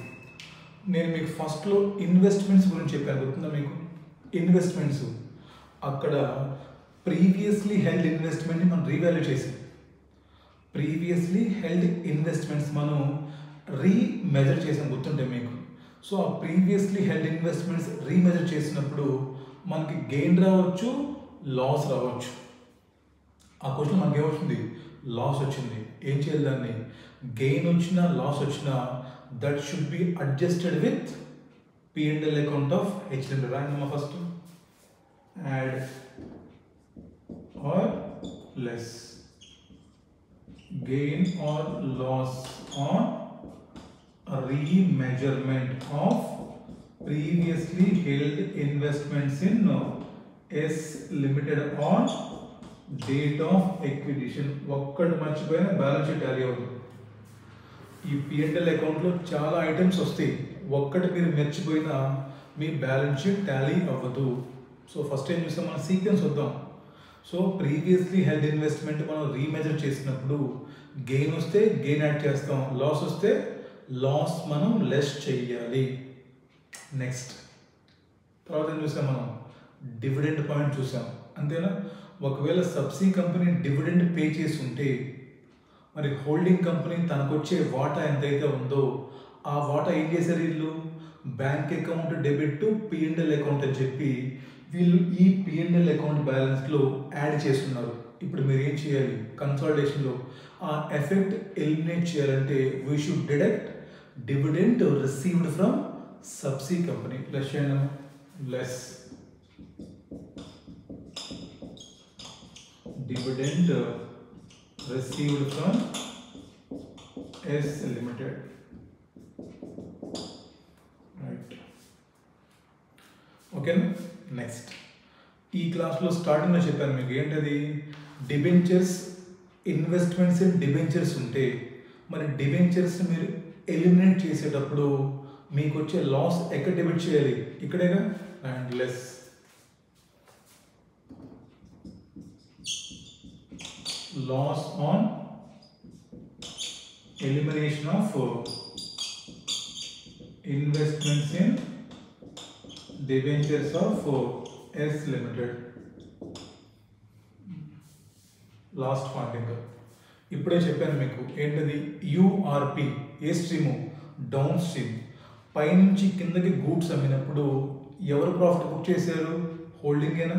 నేను మీకు ఫస్ట్లో ఇన్వెస్ట్మెంట్స్ గురించి చెప్పాను, గుర్తుందా మీకు. ఇన్వెస్ట్మెంట్స్ అక్కడ ప్రీవియస్లీ హెల్డ్ ఇన్వెస్ట్మెంట్ని మనం రీవాల్యూ చేసి, ప్రీవియస్లీ హెల్డ్ ఇన్వెస్ట్మెంట్స్ మనం రీమెజర్ చేసాం, గుర్తుంటే మీకు. సో ఆ ప్రీవియస్లీ హెల్డ్ ఇన్వెస్ట్మెంట్స్ రీమెజర్ చేసినప్పుడు మనకి గెయిన్ రావచ్చు, లాస్ రావచ్చు. ఆ క్వశ్చన్ మనకి ఏమొచ్చింది, లాస్ వచ్చింది. ఏం చేయాలి దాన్ని, గెయిన్ వచ్చినా లాస్ వచ్చినా that should be adjusted with P&L account of H limited. రాయండి first add or less gain or loss on remeasurement of previously held investments in S Limited on date of acquisition. ఒక్కటి మర్చిపోయినా బ్యాలెన్స్ షీట్ టాలీ అవుతుంది. ఈ P&L అకౌంట్లో చాలా ఐటమ్స్ వస్తాయి, ఒక్కటి మీరు మర్చిపోయినా మీ బ్యాలెన్స్ షీట్ టాలీ అవ్వదు. సో ఫస్ట్ ఏం చూస్తాం, మన సీక్వెన్స్ వద్దాం. సో ప్రీవియస్లీ హెల్డ్ ఇన్వెస్ట్మెంట్ మనం రీమెజర్ చేసినప్పుడు గెయిన్ వస్తే గెయిన్ యాడ్ చేస్తాం, లాస్ వస్తే లాస్ మనం లెస్ చెయ్యాలి. నెక్స్ట్ తర్వాత ఏం చూసాం, మనం డివిడెండ్ పాయింట్ చూసాం, అంతేనా. ఒకవేళ సబ్సీ కంపెనీ డివిడెండ్ పే చేసి ఉంటే మరి హోల్డింగ్ కంపెనీ తనకు వచ్చే వాటా ఎంతైతే ఉందో ఆ వాటా ఏం చేశారు వీళ్ళు, bank account debit to P&L account అని చెప్పి వీళ్ళు ఈ P&L అకౌంట్ బ్యాలెన్స్లో యాడ్ చేస్తున్నారు. ఇప్పుడు మీరు ఏం చేయాలి, కన్సాలిడేషన్లో ఆ ఎఫెక్ట్ ఎలిమినేట్ చేయాలంటే we should deduct dividend received from సబ్సీ కంపెనీ. లెస్ చేయడం, less dividend received from S limited. Right, ఓకేనా. నెక్స్ట్ ఈ క్లాస్లో స్టార్టింగ్లో చెప్పాను మీకు ఏంటది, డిబెంచర్స్ ఇన్వెస్ట్మెంట్స్ ఇన్ డిబెంచర్స్ ఉంటే మరి డిబెంచర్స్ మీరు ఎలిమినేట్ చేసేటప్పుడు మీకు వచ్చే లాస్ ఎక్కడ డెబిట్ చేయాలి, ఇక్కడేగా. And less loss on elimination of investments in debentures of S Limited. Last point ఇంకా ఇప్పుడే చెప్పాను మీకు ఏంటది యూఆర్పి. ఏ స్ట్రీము? Down stream. పైనుంచి కిందకి గూడ్స్ అమ్మినప్పుడు ఎవరు ప్రాఫిట్ బుక్ చేశారు? హోల్డింగేనా?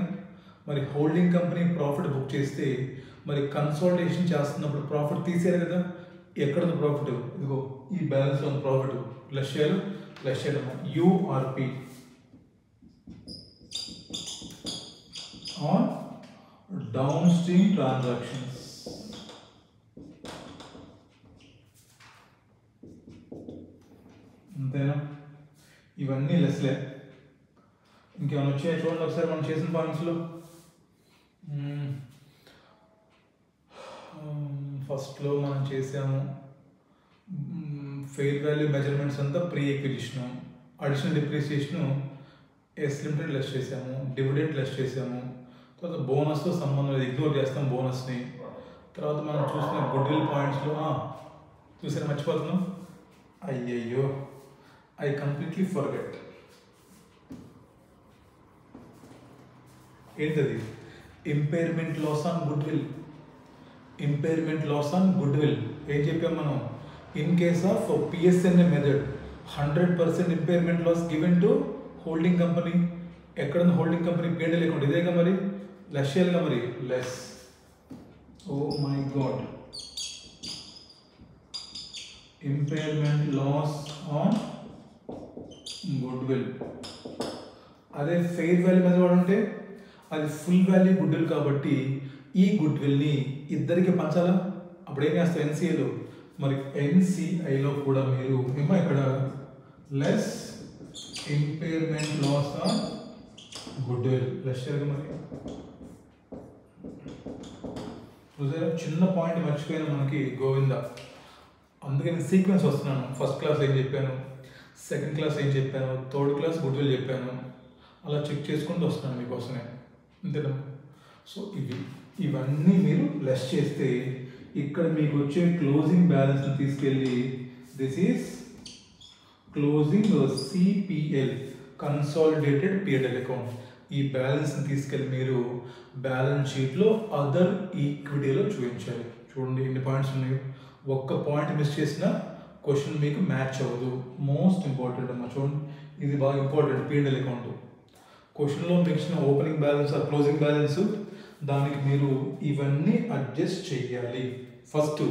మరి హోల్డింగ్ కంపెనీ ప్రాఫిట్ బుక్ చేస్తే మరి కన్సాలిడేషన్ చేస్తున్నప్పుడు ప్రాఫిట్ తీసారు కదా. ఎక్కడ ప్రాఫిట్? ఇదిగో ఈ బ్యాలెన్స్ ఆన్ ప్రాఫిట్ ప్లస్ చేయాలి. ప్లస్ చేయడం URP on down stream transactions. అంతేనా? ఇవన్నీ లెస్లే. ఇంకేమైనా వచ్చాయో చూడండి ఒకసారి మనం చేసిన పాయింట్స్లో. ఫస్ట్లో మనం చేసాము ఫెయిర్ వాల్యూ మెజర్మెంట్స్ అంతా pre acquisition, additional depreciation S limited less చేసాము, డివిడెంట్ లెస్ చేసాము. తర్వాత బోనస్తో సంబంధం లేదు, ఇగ్నోర్ చేస్తాం బోనస్ని. తర్వాత మనం చూసిన గుడ్విల్ పాయింట్స్లో చూసారా, మర్చిపోతున్నాం. అయ్యయ్యో, ఐ కంప్లీట్లీ ఫర్గెట్. ఏంటది? Impairment loss on goodwill. Impairment loss on goodwill ఏం చెప్పాం మనం? In case of PSNA method 100% impairment loss given to holding company. ఎక్కడ హోల్డింగ్ కంపెనీ పేడ లేకుండా ఇదేగా మరి లెస్ చేయాలిగా మరి. Less. Oh my god. Impairment loss on goodwill. అదే ఫెయిర్ వాల్యూ మెథడ్ అంటే అది ఫుల్ వాల్యూ గుడ్విల్ కాబట్టి ఈ గుడ్విల్ని ఇద్దరికి పంచాలా. అప్పుడు ఏం చేస్తాం ఎన్సిఏలో? మరి ఎన్సిఐలో కూడా మీరు ఏమో ఇక్కడ less impairment loss on goodwill less చేయాలి మరి. చూసారా, చిన్న పాయింట్ మర్చిపోయిన మనకి గోవింద. అందుకే నేను సీక్వెన్స్ వస్తున్నాను. ఫస్ట్ క్లాస్ ఏం చెప్పాను, సెకండ్ క్లాస్ ఏం చెప్పాను, థర్డ్ క్లాస్ గుడ్విల్ చెప్పాను. అలా చెక్ చేసుకుంటూ వస్తున్నాను మీకోసమే. అంతేనా? సో ఇవన్నీ మీరు లెస్ చేస్తే ఇక్కడ మీకు వచ్చే క్లోజింగ్ బ్యాలెన్స్ని తీసుకెళ్ళి this is closing CPL consolidated PL account. ఈ బ్యాలెన్స్ని తీసుకెళ్ళి మీరు బ్యాలెన్స్ షీట్లో అదర్ ఈక్విటీలో చూపించాలి. చూడండి ఎన్ని పాయింట్స్ ఉన్నాయో. ఒక్క పాయింట్ మిస్ చేసినా క్వశ్చన్ మీకు మ్యాచ్ అవ్వదు. మోస్ట్ ఇంపార్టెంట్ అమ్మా. చూడండి, ఇది బాగా ఇంపార్టెంట్. పిఎల్ అకౌంట్ క్వశ్చన్లో మీకు ఇచ్చిన ఓపెనింగ్ బ్యాలెన్స్ ఆ క్లోజింగ్ బ్యాలెన్స్, దానికి మీరు ఇవన్నీ అడ్జస్ట్ చేయాలి. First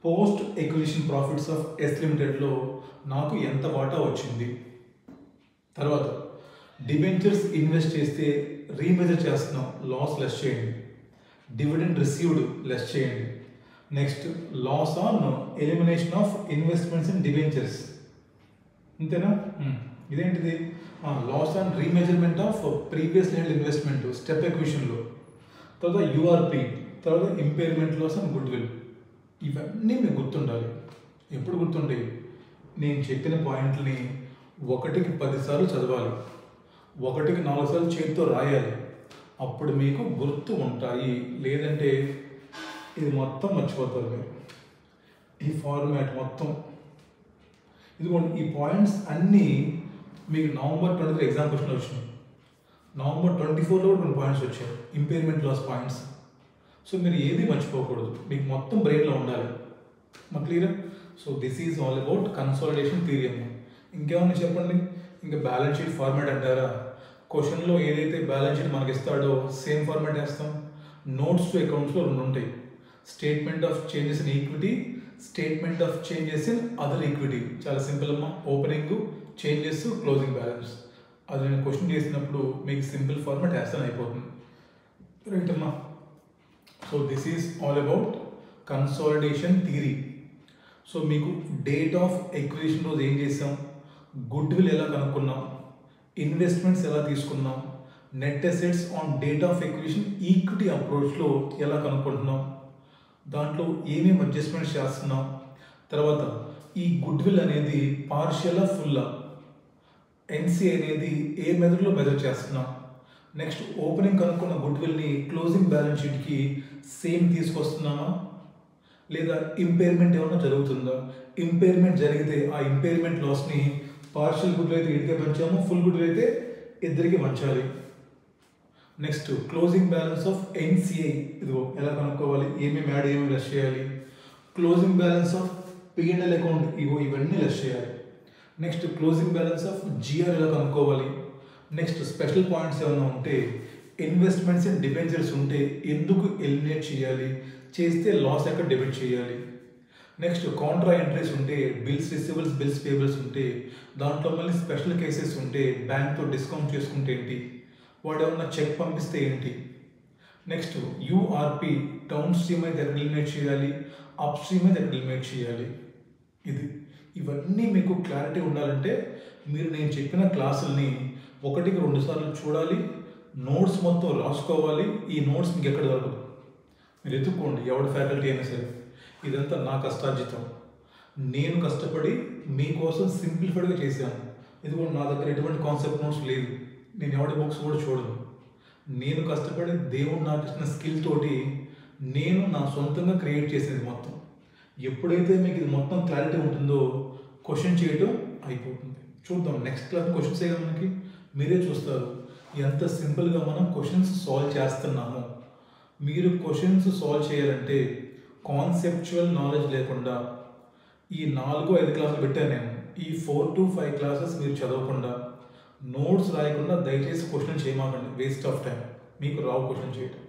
post acquisition profits of S లిమిటెడ్లో నాకు ఎంత వాటా వచ్చింది. తర్వాత డిబెంచర్స్ ఇన్వెస్ట్ చేస్తే రీమెజర్ చేస్తున్నాం, లాస్ లెస్ చేయండి. డివిడెండ్ రిసీవ్డ్ లెస్ చేయండి. Next loss on elimination of investments in debentures. అంతేనా? ఇదేంటిది? Loss on remeasurement of previous held investment step ఎక్విజిషన్లో. తర్వాత యూఆర్పి. తర్వాత ఇంపైర్మెంట్ లాస్ ఆన్ గుడ్విల్. ఇవన్నీ మీకు గుర్తుండాలి. ఎప్పుడు గుర్తుంటాయి? నేను చెప్పిన పాయింట్ని 1కి 10 సార్లు చదవాలి, 1కి 4 సార్లు చేతితో రాయాలి. అప్పుడు మీకు గుర్తు ఉంటాయి. లేదంటే ఇది మొత్తం మర్చిపోతారు మీరు. ఈ ఫార్మాట్ మొత్తం ఇదిగోండి. ఈ పాయింట్స్ అన్నీ మీకు నవంబర్ 23 ఎగ్జామ్ క్వశ్చన్లో వచ్చినాయి. నవంబర్ 24లో కూడా కొన్ని పాయింట్స్ వచ్చాయి, ఇంపైర్మెంట్ లాస్ పాయింట్స్. సో మీరు ఏది మర్చిపోకూడదు, మీకు మొత్తం బ్రెయిన్లో ఉండాలి. మాకు clear? So this is all about consolidation theory అమ్మ. ఇంకేమన్నా చెప్పండి. ఇంకా బ్యాలెన్స్ షీట్ ఫార్మాట్ అంటారా? క్వశ్చన్లో ఏదైతే బ్యాలెన్స్ షీట్ మనకి ఇస్తాడో సేమ్ ఫార్మాట్ వేస్తాం. నోట్స్ టు అకౌంట్స్లో 2 ఉంటాయి. Statement of changes in equity, statement of changes in other equity. చాలా సింపుల్ అమ్మా. Opening, changes, closing balance. అది నేను క్వశ్చన్ చేసినప్పుడు మీకు సింపుల్ ఫార్మాట్ వేస్తాను, అయిపోతుంది. రైట్ అమ్మా. So this is all about consolidation theory. So మీకు డేట్ ఆఫ్ ఎక్విజిషన్ రోజు ఏం చేసాం, గుడ్విల్ ఎలా కనుక్కున్నాం, ఇన్వెస్ట్మెంట్స్ ఎలా తీసుకున్నాం, net assets on date of acquisition equity అప్రోచ్లో ఎలా కనుక్కుంటున్నాం, దాంట్లో ఏమేమి అడ్జస్ట్మెంట్స్ చేస్తున్నాం, తర్వాత ఈ గుడ్విల్ అనేది పార్షియలా ఫుల్లా, ఎన్సీ అనేది ఏ మెథడ్లో మెజర్ చేస్తున్నాం, నెక్స్ట్ ఓపెనింగ్ కనుక్కున్న గుడ్విల్ని క్లోజింగ్ బ్యాలెన్స్ షీట్కి సేమ్ తీసుకొస్తున్నామా, లేదా ఇంపైర్మెంట్ ఏమన్నా జరుగుతుందా, ఇంపైర్మెంట్ జరిగితే ఆ ఇంపైర్మెంట్ లాస్ని పార్షియల్ గుడ్విల్ అయితే ఇడికే పంచాము, ఫుల్ గుడ్విల్ అయితే ఇద్దరికి పంచాలి. నెక్స్ట్ క్లోజింగ్ బ్యాలెన్స్ ఆఫ్ ఎన్సిఐ, ఇదిగో ఎలా కనుక్కోవాలి, ఏమేమి యాడ్ ఏమేమి లెస్ చేయాలి, closing balance of P&L account ఇవన్నీ లెస్ చేయాలి. Next closing balance of GR ఎలా కనుక్కోవాలి. నెక్స్ట్ స్పెషల్ పాయింట్స్ ఏమైనా ఉంటే ఇన్వెస్ట్మెంట్స్ అండ్ డిబెంచర్స్ ఉంటే ఎందుకు ఎలిమినేట్ చేయాలి, చేస్తే లాస్ ఎక్కడ డెబిట్ చేయాలి. నెక్స్ట్ కాంట్రా ఎంట్రీస్ ఉంటే బిల్స్ రిసీవబుల్స్ బిల్స్ పేబుల్స్ ఉంటే దాంట్లో మళ్ళీ స్పెషల్ కేసెస్ ఉంటే బ్యాంక్తో డిస్కౌంట్ చేసుకుంటే ఏంటి, వాడు ఏమన్నా చెక్ పంపిస్తే ఏంటి. నెక్స్ట్ URP డౌన్ స్ట్రీమ్ అయితే ఎక్కడ ఎలిమినేట్ చేయాలి, అప్ స్ట్రీమ్ అయితే ఎక్కడ ఎలిమినేట్ చేయాలి. ఇవన్నీ మీకు క్లారిటీ ఉండాలంటే మీరు నేను చెప్పిన క్లాసుల్ని 1-2 సార్లు చూడాలి, నోట్స్ మొత్తం రాసుకోవాలి. ఈ నోట్స్ మీకు ఎక్కడ దొరకదు, మీరు ఎత్తుక్కోండి ఎవరి ఫ్యాకల్టీ అయినా సరే. ఇదంతా నా కష్టార్జితం, నేను కష్టపడి మీకోసం సింప్లిఫైడ్గా చేశాను. ఇదిగోండి నా దగ్గర ఎటువంటి కాన్సెప్ట్ నోట్స్ లేదు, నేను ఎవరి బుక్స్ కూడా చూడను. నేను కష్టపడి దేవుడు నాకు ఇచ్చిన స్కిల్ తోటి నేను నా సొంతంగా క్రియేట్ చేసేది మొత్తం. ఎప్పుడైతే మీకు ఇది మొత్తం క్లారిటీ ఉంటుందో క్వశ్చన్ చేయడం అయిపోతుంది. చూద్దాం నెక్స్ట్ క్లాస్ క్వశ్చన్స్ ఏ మనకి మీరే చూస్తారు ఎంత సింపుల్గా మనం క్వశ్చన్స్ సాల్వ్ చేస్తున్నాము. మీరు క్వశ్చన్స్ సాల్వ్ చేయాలంటే కాన్సెప్చువల్ నాలెడ్జ్ లేకుండా ఈ 4-5 క్లాసులు పెట్టాను నేను. ఈ 4 to 5 క్లాసెస్ మీరు చదవకుండా నోట్స్ రాయకుండా దయచేసి క్వశ్చన్ చేయమాకండి, వేస్ట్ ఆఫ్ టైం. మీకు రావు క్వశ్చన్ చేయటం.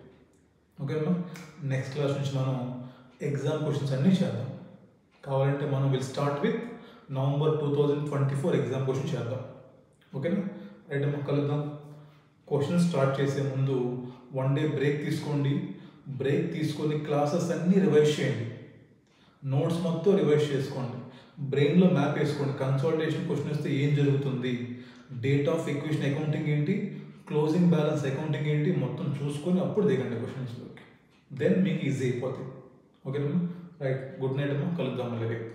ఓకేనా, నెక్స్ట్ క్లాస్ నుంచి మనం ఎగ్జామ్ క్వశ్చన్స్ అన్నీ చేద్దాం. కావాలంటే మనం will start with November 2024 exam question చేద్దాం. ఓకేనా, రైట్ అమ్మా, కలుద్దాం. క్వశ్చన్ స్టార్ట్ చేసే ముందు 1 day బ్రేక్ తీసుకోండి. బ్రేక్ తీసుకొని క్లాసెస్ అన్నీ రివైజ్ చేయండి, నోట్స్ మొత్తం రివైజ్ చేసుకోండి, బ్రెయిన్లో మ్యాప్ వేసుకోండి. కన్సల్టేషన్ క్వశ్చన్ వస్తే ఏం జరుగుతుంది, డేట్ ఆఫ్ ఈక్వేషన్ అకౌంటింగ్ ఏంటి, క్లోజింగ్ బ్యాలెన్స్ అకౌంటింగ్ ఏంటి, మొత్తం చూసుకొని అప్పుడు దిగండి క్వశ్చన్స్లోకి. దెన్ మీకు ఈజీ అయిపోతుంది. ఓకేనా, రైట్, గుడ్ నైట్ అమ్మా, కలుద్దాం మళ్ళీ రేపు.